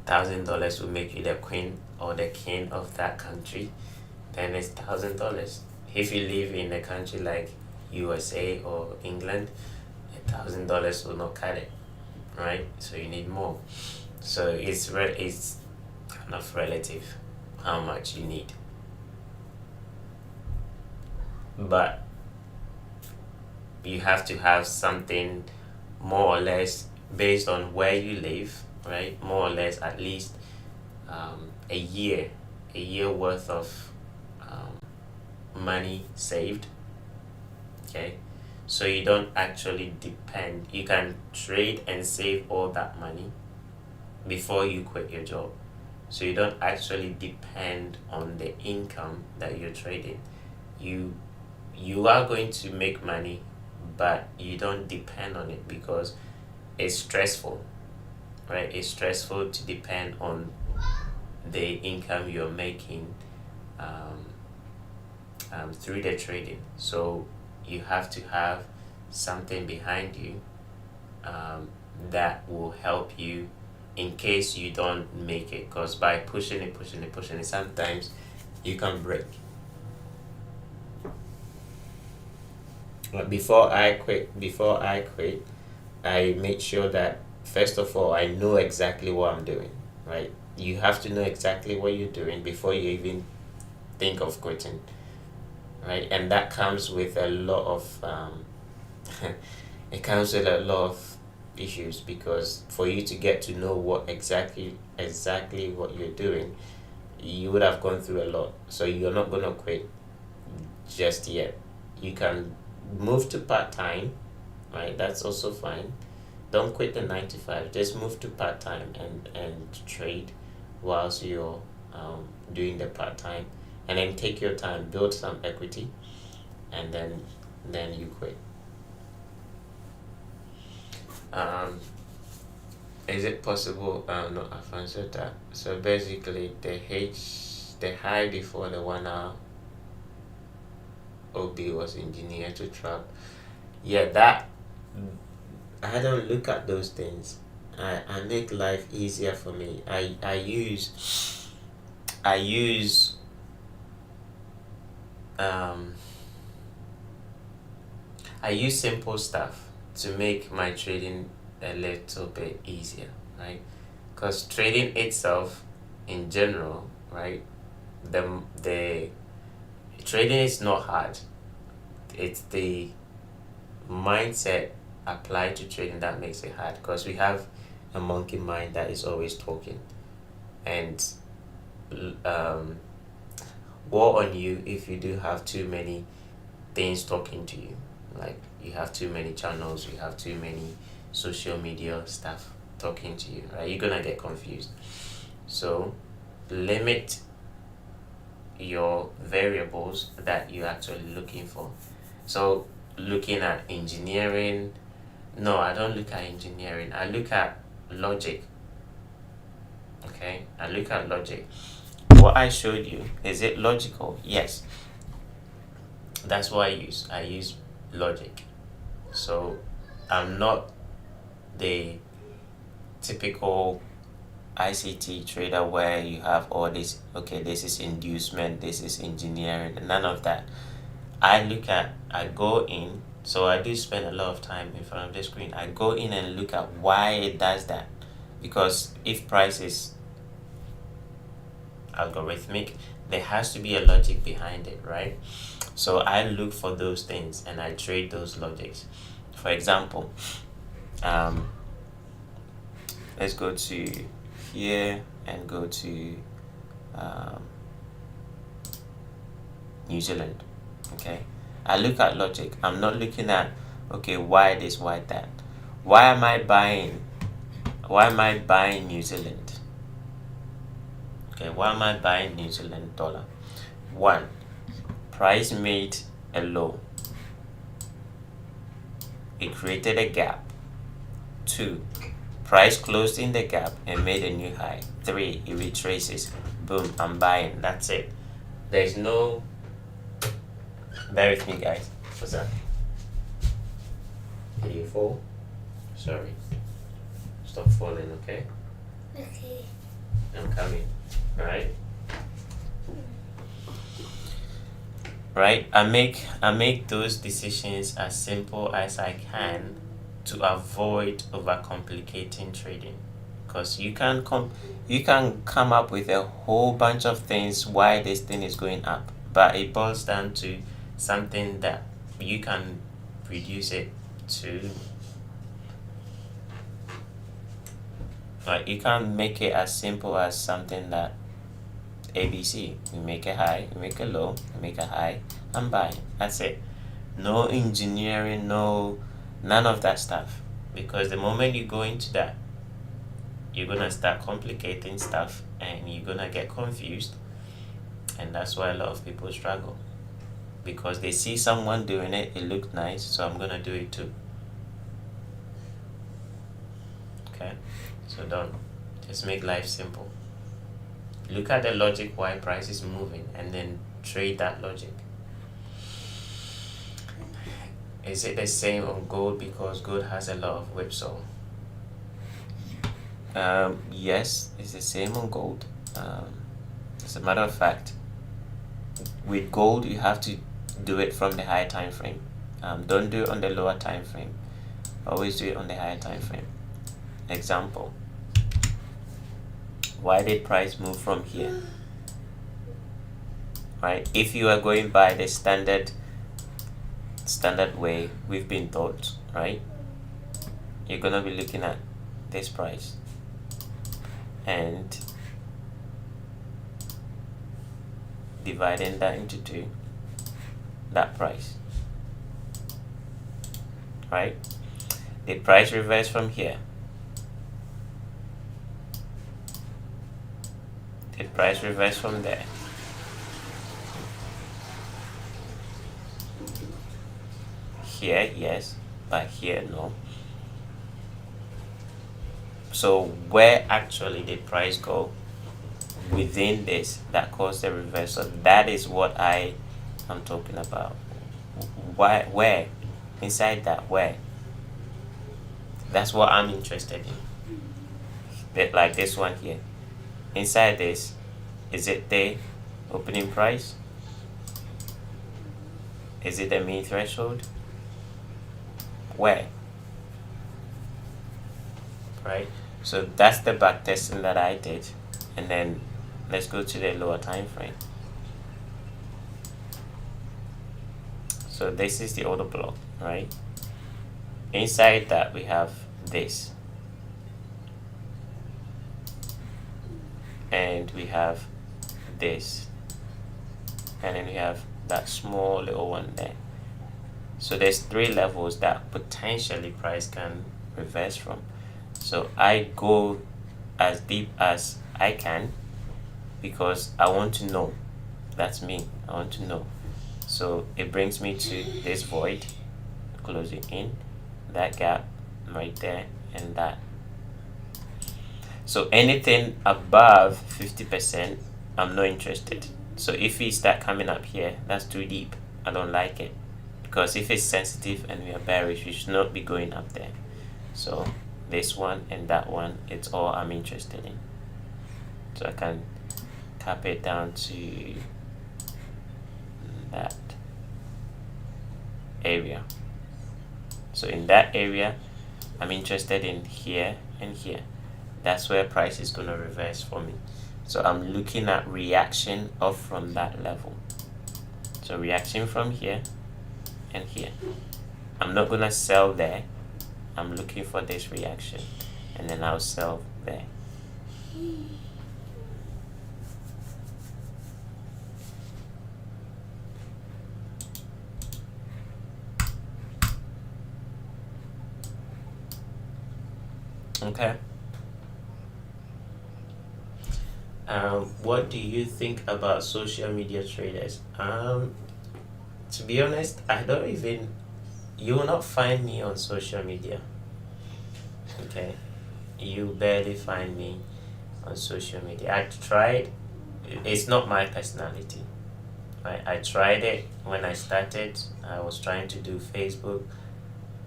$1,000 will make you the queen or the king of that country, then it's $1,000. If you live in a country like USA or England, $1,000 will not cut it, right? So you need more. So it's kind of relative how much you need. But you have to have something more or less based on where you live, right? More or less at least a year worth of money saved. Okay, so you don't actually depend. You can trade and save all that money before you quit your job, so you don't actually depend on the income that you're trading. You are going to make money, but you don't depend on it because it's stressful, right? It's stressful to depend on the income you're making through the trading. So you have to have something behind you that will help you in case you don't make it, because by pushing it, sometimes you can break. But before I quit, I made sure that first of all I know exactly what I'm doing, right? You have to know exactly what you're doing before you even think of quitting, right? And that comes with a lot of it comes with a lot of issues, because for you to get to know what exactly what you're doing, you would have gone through a lot. So you're not gonna quit just yet. You can move to part-time, right? That's also fine. Don't quit the 9 to 5. Just move to part-time and trade whilst you're doing the part-time, and then take your time, build some equity, and then you quit. Is it possible? No, I've answered that. So basically, the high before the 1 hour OB was engineered to trap. Yeah, that I don't look at those things. I make life easier for me. I use simple stuff to make my trading a little bit easier, right? Because trading itself in general, right, the trading is not hard. It's the mindset applied to trading that makes it hard, because we have a monkey mind that is always talking, and war on you if you do have too many things talking to you. Like, you have too many channels, you have too many social media stuff talking to you, right? You're gonna get confused. So limit your variables that you're actually looking for. So looking at engineering, no, I don't look at engineering. I look at logic. Okay, I look at logic. What I showed you, is it logical? Yes. That's what I use. I use logic. So I'm not the typical ICT trader where you have all this, okay, this is inducement, this is engineering, none of that. I go in, so I do spend a lot of time in front of the screen. I go in and look at why it does that. Because if price is algorithmic, there has to be a logic behind it, right? So I look for those things and I trade those logics. For example, let's go to here and go to New Zealand. Okay, I look at logic. I'm not looking at, okay, why this, why that. Why am I buying New Zealand? Okay, why am I buying New Zealand dollar? One, price made a low. It created a gap. Two, price closed in the gap and made a new high. Three, it retraces. Boom, I'm buying. That's it. There's no... Bear with me, guys. What's that? Did you fall? Sorry. Stop falling, okay? Okay. I'm coming. Right? Right? I make those decisions as simple as I can to avoid overcomplicating trading. Because you can come up with a whole bunch of things why this thing is going up, but it boils down to something that you can reduce it to. Like, you can make it as simple as something that ABC. You make a high, you make a low, you make a high, I'm buying. That's it. No engineering, none of that stuff. Because the moment you go into that, you're gonna start complicating stuff and you're gonna get confused. And that's why a lot of people struggle. Because they see someone doing it, it looked nice, so I'm gonna do it too. Okay? So don't. Just make life simple. Look at the logic why price is moving and then trade that logic. Is it the same on gold because gold has a lot of whipsaw? Yes, it's the same on gold. As a matter of fact, with gold you have to do it from the higher time frame. Don't do it on the lower time frame. Always do it on the higher time frame. Example. Why did price move from here? Right? If you are going by the standard way we've been taught, right? You're gonna be looking at this price and dividing that into two, that price, right? The price reverse from here. The price reverse from there. Here, yes, but here, no. So where actually did price go within this that caused the reversal? That is what I am talking about. Why? Where? Inside that, where? That's what I'm interested in. Like this one here. Inside this, is it the opening price? Is it the mean threshold? Where? Right? So that's the back testing that I did. And then let's go to the lower time frame. So this is the order block, right? Inside that we have this. And we have this, and then we have that small little one there. So there's three levels that potentially price can reverse from. So I go as deep as I can because I want to know. That's me. I want to know. So it brings me to this void, closing in, that gap right there, and that. So anything above 50%, I'm not interested. So if we start coming up here, that's too deep. I don't like it. Because if it's sensitive and we are bearish, we should not be going up there. So this one and that one, it's all I'm interested in. So I can cap it down to that area. So in that area, I'm interested in here and here. That's where price is going to reverse for me. So I'm looking at reaction off from that level. So reaction from here and here. I'm not gonna sell there. I'm looking for this reaction, and then I'll sell there. Okay. What do you think about social media traders? To be honest, I don't even. You will not find me on social media. Okay, you barely find me on social media. I tried. It's not my personality. I tried it when I started. I was trying to do Facebook,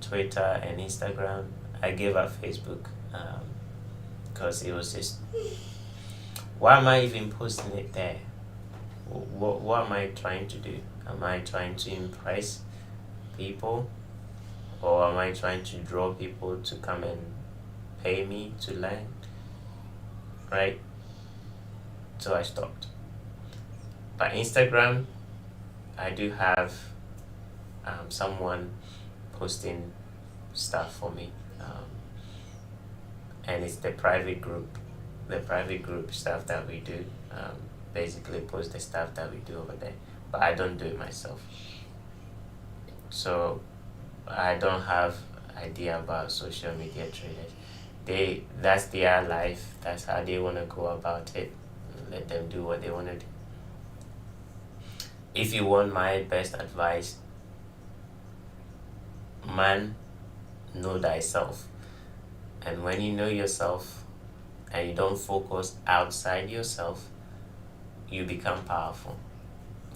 Twitter, and Instagram. I gave up Facebook because it was just, why am I even posting it there? What am I trying to do? Am I trying to impress people, or am I trying to draw people to come and pay me to learn? Right? So I stopped. But Instagram, I do have someone posting stuff for me, and it's the private group stuff that we do. Basically post the stuff that we do over there, but I don't do it myself. So I don't have idea about social media traders. That's their life. That's how they want to go about it. Let them do what they want to do. If you want my best advice, man, know thyself. And when you know yourself and you don't focus outside yourself, you become powerful.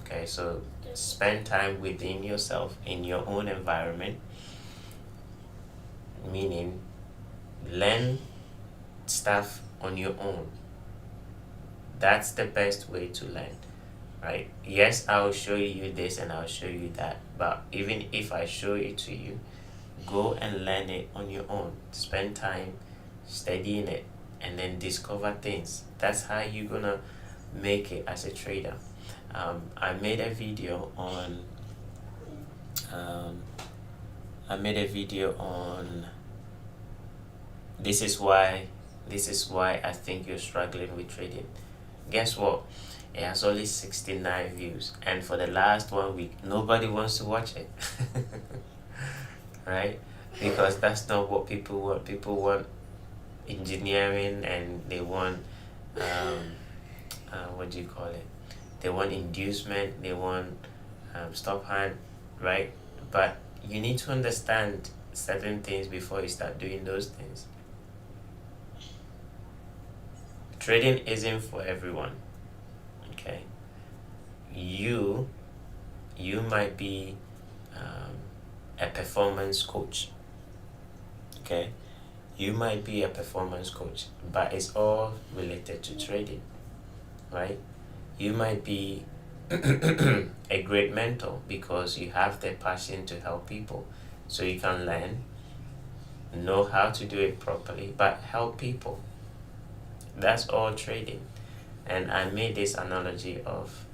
Okay, so spend time within yourself, in your own environment, meaning learn stuff on your own. That's the best way to learn, right? Yes, I'll show you this and I'll show you that, but even if I show it to you, go and learn it on your own. Spend time studying it and then discover things. That's how you're gonna make it as a trader. I made a video on this is why I think you're struggling with trading. Guess what? It has only 69 views, and for the last 1 week nobody wants to watch it. Right? Because that's not what people want. People want engineering, and they want what do you call it? They want inducement, they want stop hand, right? But you need to understand certain things before you start doing those things. Trading isn't for everyone. Okay, you might be a performance coach. Okay, you might be a performance coach, but it's all related to trading, right? You might be a great mentor because you have the passion to help people, so you can learn, know how to do it properly, but help people. That's all trading. And I made this analogy of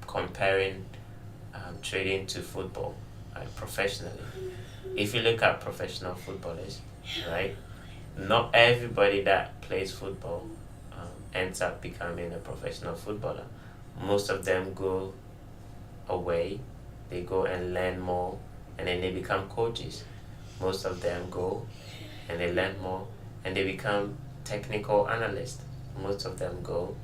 comparing trading to football, professionally. If you look at professional footballers, right, not everybody that plays football ends up becoming a professional footballer. Most of them go away, they go and learn more, and then they become coaches. Most of them go and they learn more and they become technical analysts. Most of them go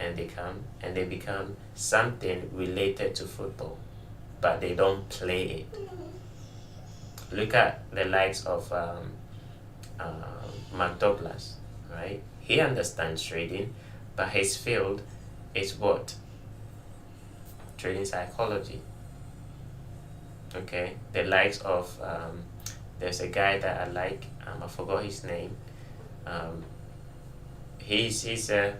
and they become something related to football, but they don't play it. Look at the likes of Mark Douglas, right? He understands trading, but his field is what? Trading psychology. Okay, the likes of there's a guy that I like, I forgot his name. He's a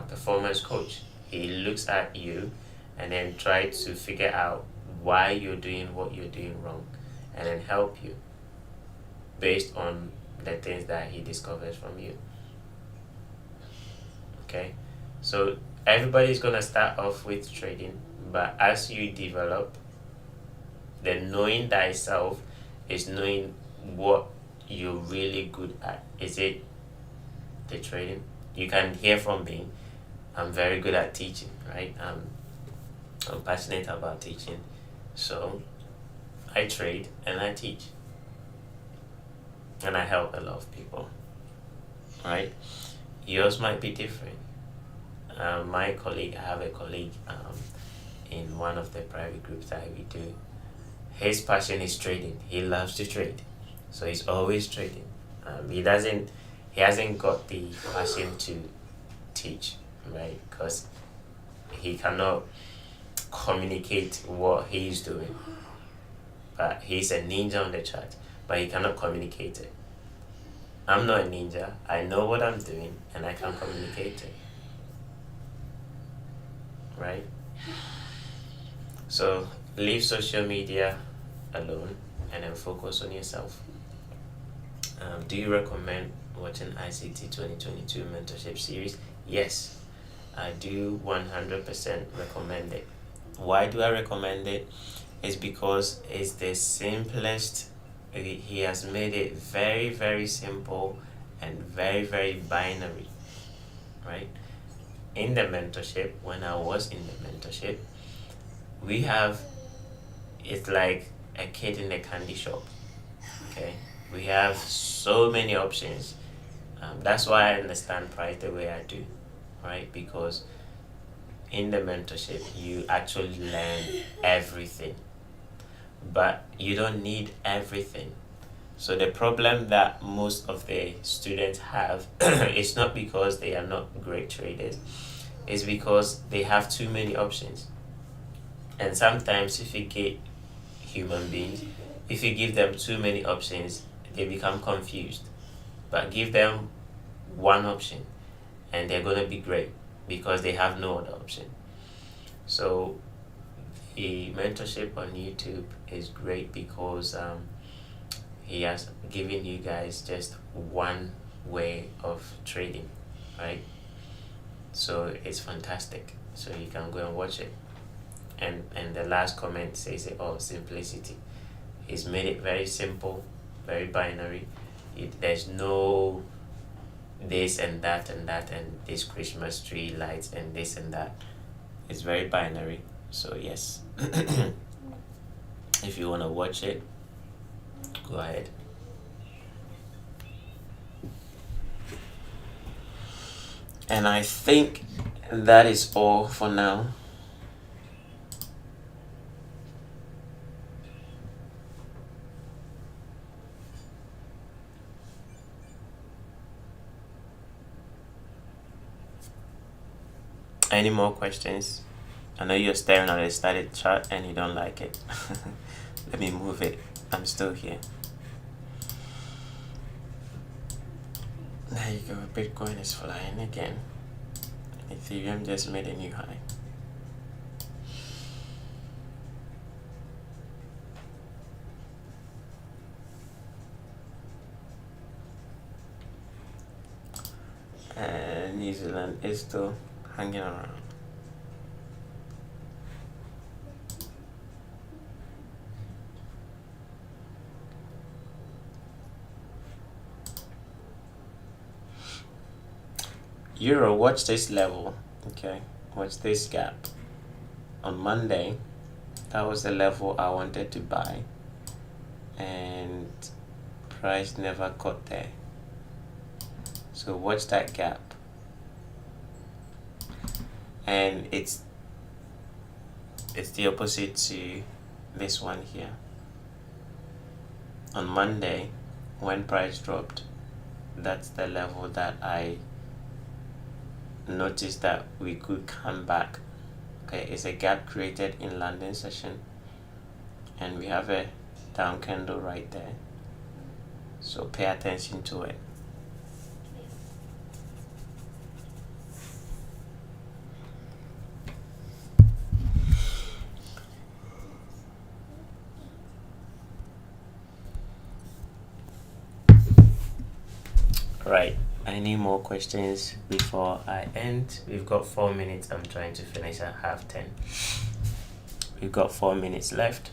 performance coach. He looks at you and then tries to figure out why you're doing what you're doing wrong, and then help you based on the things that he discovers from you. Okay, so everybody's gonna start off with trading, but as you develop, the knowing thyself is knowing what you're really good at. Is it the trading? You can hear from me, I'm very good at teaching, right? I'm passionate about teaching, so I trade and I teach, and I help a lot of people, right? Yours might be different. I have a colleague in one of the private groups that we do. His passion is trading. He loves to trade, so he's always trading. He hasn't got the passion to teach, right? Because he cannot communicate what he's doing. But he's a ninja on the chart, but he cannot communicate it. I'm not a ninja. I know what I'm doing and I can communicate it. Right? So leave social media alone and then focus on yourself. Do you recommend watching ICT 2022 mentorship series? Yes, I do 100% recommend it. Why do I recommend it? It's because it's the simplest. He has made it very, very simple and very, very binary, right? In the mentorship, when I was in the mentorship, it's like a kid in a candy shop, okay? We have so many options. That's why I understand price the way I do, right? Because in the mentorship, you actually learn everything, but you don't need everything. So the problem that most of the students have is not because they are not great traders, it's because they have too many options. And sometimes if you get human beings, if you give them too many options, they become confused. But give them one option and they're going to be great because they have no other option. So the mentorship on YouTube is great because he has given you guys just one way of trading, right? So it's fantastic. So you can go and watch it. And the last comment says it all, simplicity. He's made it very simple, very binary. There's no this and that and that and this Christmas tree lights and this and that. It's very binary. So yes, if you want to watch it, go ahead. And I think that is all for now. Any more questions? I know you're staring at a static chart and you don't like it. Let me move it. I'm still here. There you go. Bitcoin is flying again. Ethereum just made a new high. And New Zealand is still hanging around. Euro, watch this level, okay? Watch this gap. On Monday, that was the level I wanted to buy, and price never got there. So watch that gap. And it's the opposite to this one here. On Monday, when price dropped, that's the level that I noticed that we could come back. Okay, it's a gap created in London session, and we have a down candle right there, so pay attention to it. Right, I any more questions before I end? We've got 4 minutes. I'm trying to finish at 10:30. We've got 4 minutes left.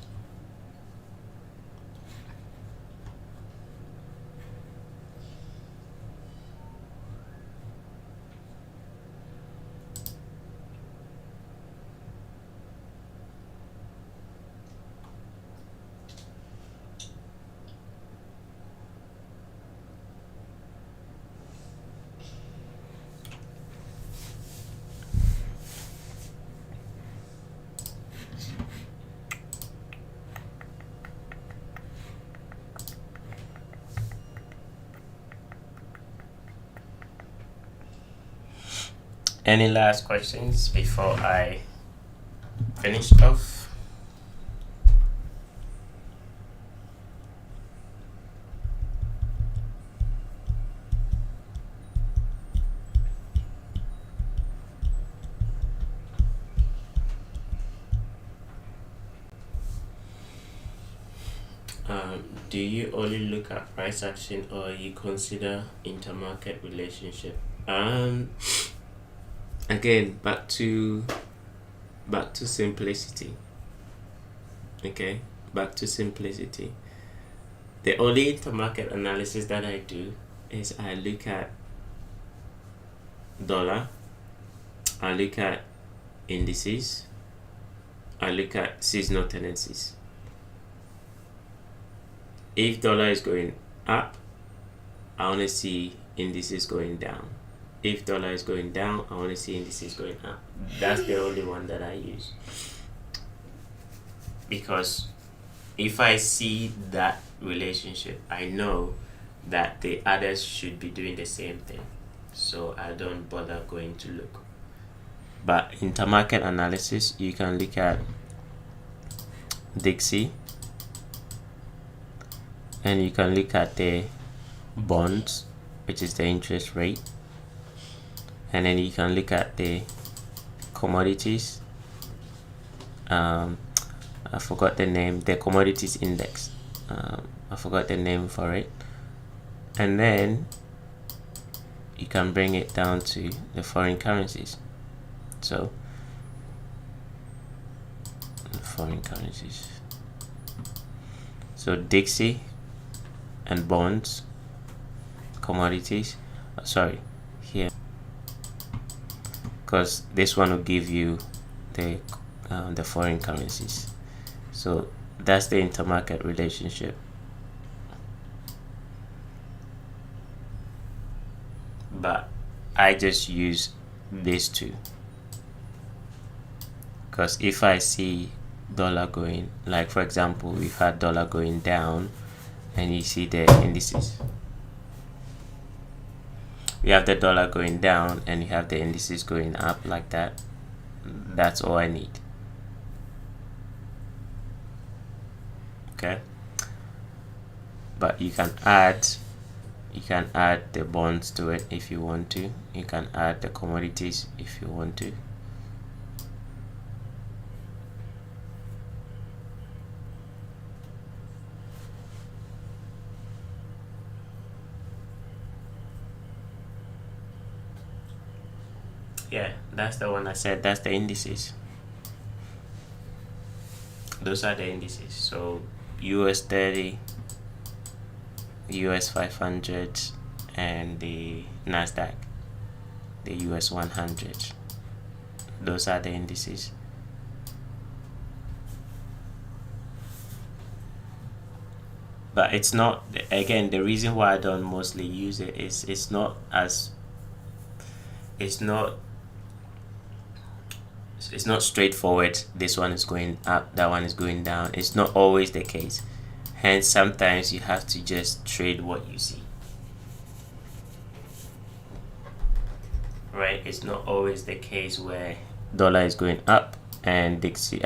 Any last questions before I finish off? Do you only look at price action, or you consider intermarket relationship? Again, back to simplicity. Okay, back to simplicity. The only intermarket analysis that I do is I look at dollar, I look at indices, I look at seasonal tendencies. If dollar is going up, I want to see indices going down. If dollar is going down, I want to see indices going up. That's the only one that I use. Because if I see that relationship, I know that the others should be doing the same thing. So I don't bother going to look. But intermarket analysis, you can look at Dixie, and you can look at the bonds, which is the interest rate, and then you can look at the commodities. I forgot the name, the commodities index. I forgot the name for it. And then you can bring it down to the foreign currencies. So foreign currencies. So Dixie and bonds, commodities. Sorry, here, because this one will give you the foreign currencies. So that's the intermarket relationship. But I just use these two, because if I see dollar going, like for example, we've had dollar going down, and you see the indices. We have the dollar going down and you have the indices going up like that. That's all I need. Okay, but you can add the bonds to it if you want to. You can add the commodities if you want to. Yeah, that's the one I said. That's the indices. Those are the indices. So US 30, US 500, and the Nasdaq, the US 100. Those are the indices. But it's not, again, the reason why I don't mostly use it is it's not straightforward. This one is going up, that one is going down. It's not always the case. Hence, sometimes you have to just trade what you see. Right? It's not always the case where dollar is going up and Dixie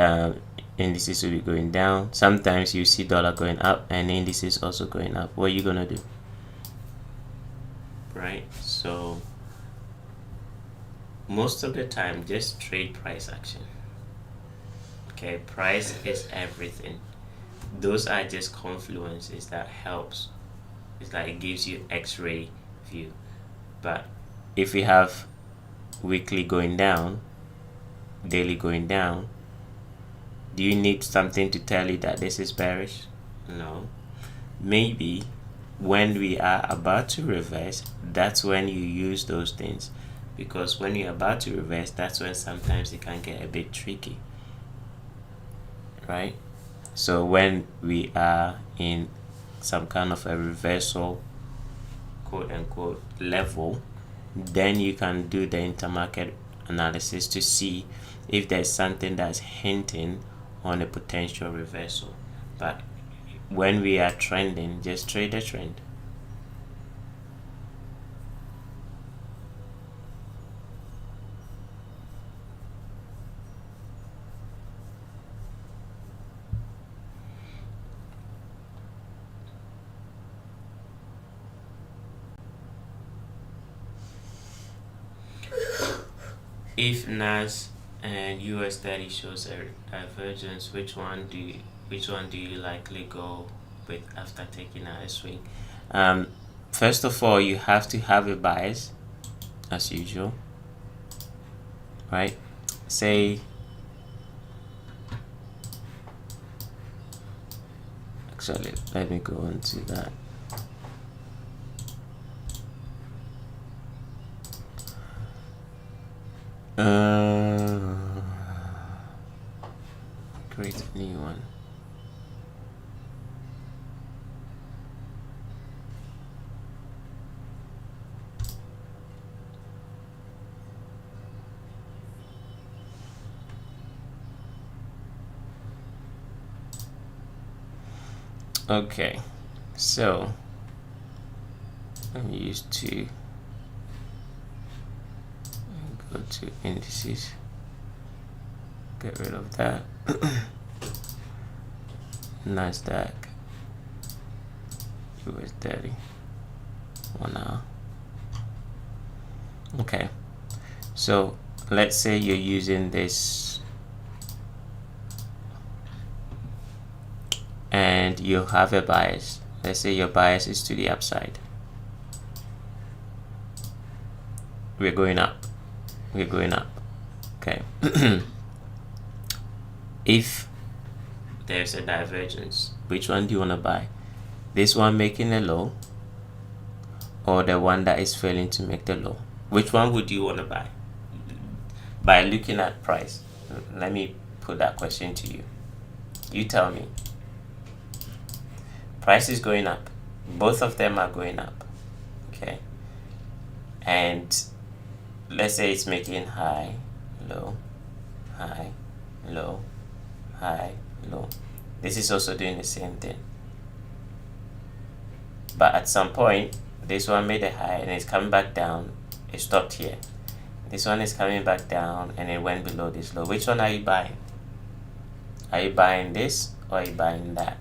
indices will be going down. Sometimes you see dollar going up and indices also going up. What are you gonna do? Right? So most of the time, just trade price action. Okay, price is everything. Those are just confluences that helps. It's like it gives you X-ray view. But if we have weekly going down, daily going down, do you need something to tell you that this is bearish? No. Maybe when we are about to reverse, that's when you use those things, because when you're about to reverse, that's when sometimes it can get a bit tricky, right? So when we are in some kind of a reversal, quote unquote, level, then you can do the intermarket analysis to see if there's something that's hinting on a potential reversal. But when we are trending, just trade the trend. If NAS and US30 shows a divergence, which one do you likely go with after taking out a swing? First of all, you have to have a bias, as usual, right? Say, actually, let me go into that. Create a new one. Okay, so I'm used to go to indices, get rid of that. Nasdaq, US30, 1 hour. Okay, so let's say you're using this and you have a bias. Let's say your bias is to the upside. We're going up. Okay. If there's a divergence, which one do you want to buy? This one making a low, or the one that is failing to make the low? Which one would you want to buy? By looking at price, let me put that question to you. You tell me. Price is going up. Both of them are going up. Okay. And let's say it's making high, low, high, low, high, low. This is also doing the same thing. But at some point, this one made a high and it's coming back down. It stopped here. This one is coming back down and it went below this low. Which one are you buying? Are you buying this or are you buying that?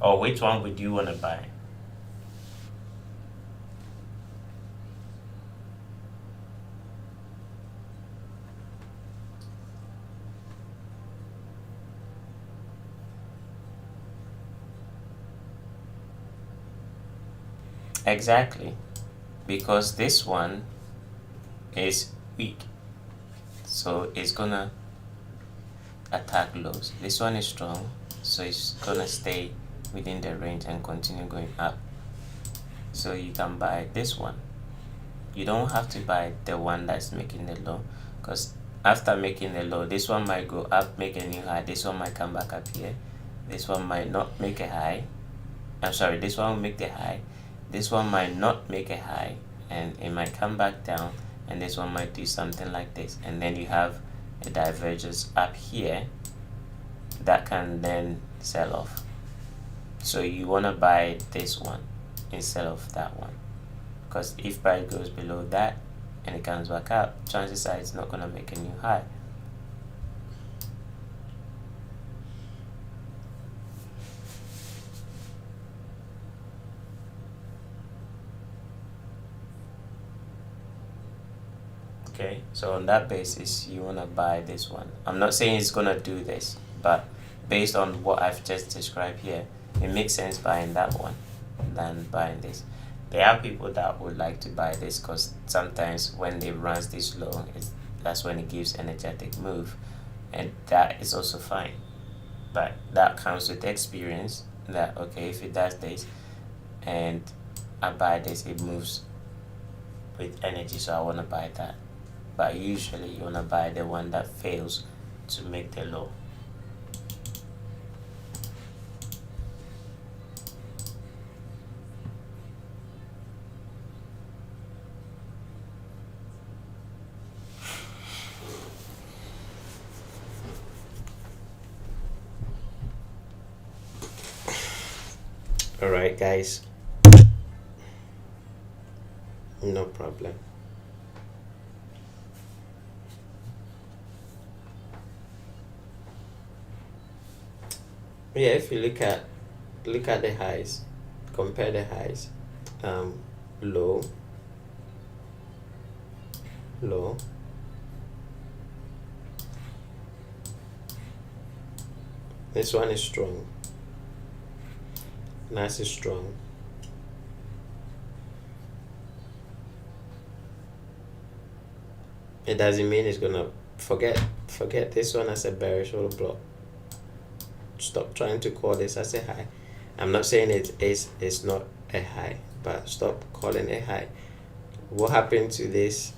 Or which one would you want to buy? Exactly, because this one is weak, so it's gonna attack lows. This one is strong, so it's gonna stay within the range and continue going up. So you can buy this one. You don't have to buy the one that's making the low, because after making the low, this one might go up, make a new high. This one might come back up here. This one might not make a high. I'm sorry, this one will make the high. This one might not make a high and it might come back down, and this one might do something like this, and then you have a divergence up here that can then sell off. So you want to buy this one instead of that one, because if price goes below that and it comes back up, chances are it's not going to make a new high. Okay, so on that basis, you want to buy this one. I'm not saying it's going to do this, but based on what I've just described here, it makes sense buying that one than buying this. There are people that would like to buy this because sometimes when they runs this low, that's when it gives energetic move, and that is also fine. But that comes with experience that, okay, if it does this and I buy this, it moves with energy, so I want to buy that. But usually you want to buy the one that fails to make the low. All right, guys, no problem. Yeah, if you look at the highs, compare the highs, low, low, this one is strong, nice is strong, it doesn't mean it's gonna forget this one as a bearish order block. Stop trying to call this as a high. I'm not saying it's not a high, but stop calling it high. What happened to this,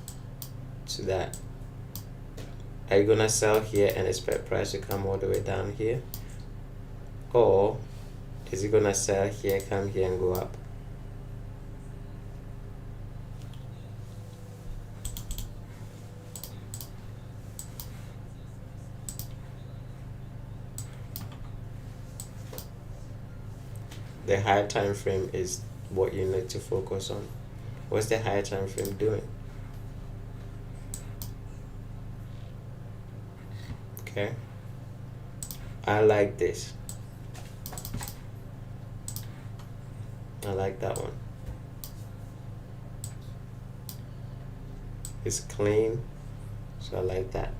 to that? Are you gonna sell here and expect price to come all the way down here, or is it gonna sell here, come here and go up? The higher time frame is what you need to focus on. What's the higher time frame doing? Okay, I like this. I like that one. It's clean, so I like that.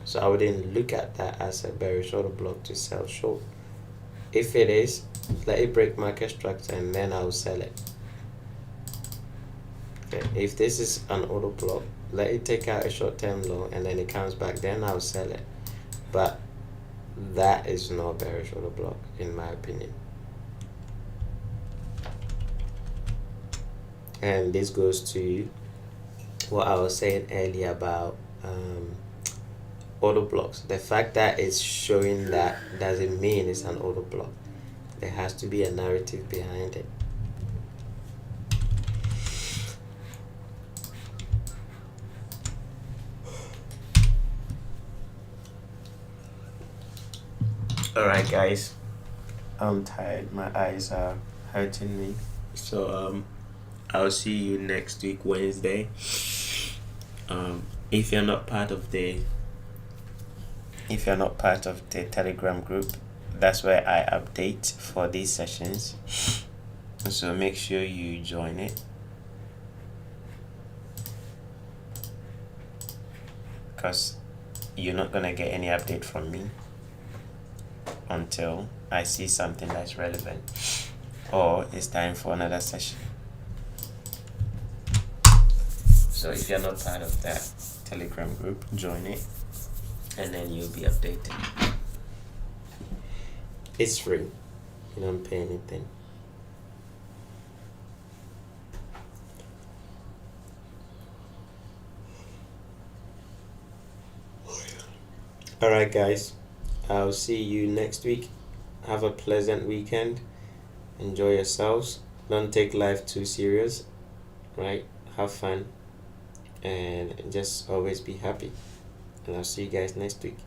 So I wouldn't look at that as a bearish order block to sell short. If it is, let it break market structure and then I'll sell it. Okay, if this is an order block, let it take out a short-term low and then it comes back, then I'll sell it. But that is not a bearish order block in my opinion. And this goes to what I was saying earlier about order blocks. The fact that it's showing that doesn't mean it's an order block. There has to be a narrative behind it. Alright guys, I'm tired, my eyes are hurting me, so I'll see you next week Wednesday. If you're not part of the Telegram group, that's where I update for these sessions, so make sure you join it, because you're not gonna get any update from me until I see something that's relevant or it's time for another session. So if you're not part of that Telegram group, join it and then you'll be updated. It's free, you don't pay anything. Alright guys, I'll see you next week. Have a pleasant weekend. Enjoy yourselves. Don't take life too serious, right? Have fun and just always be happy. And I'll see you guys next week.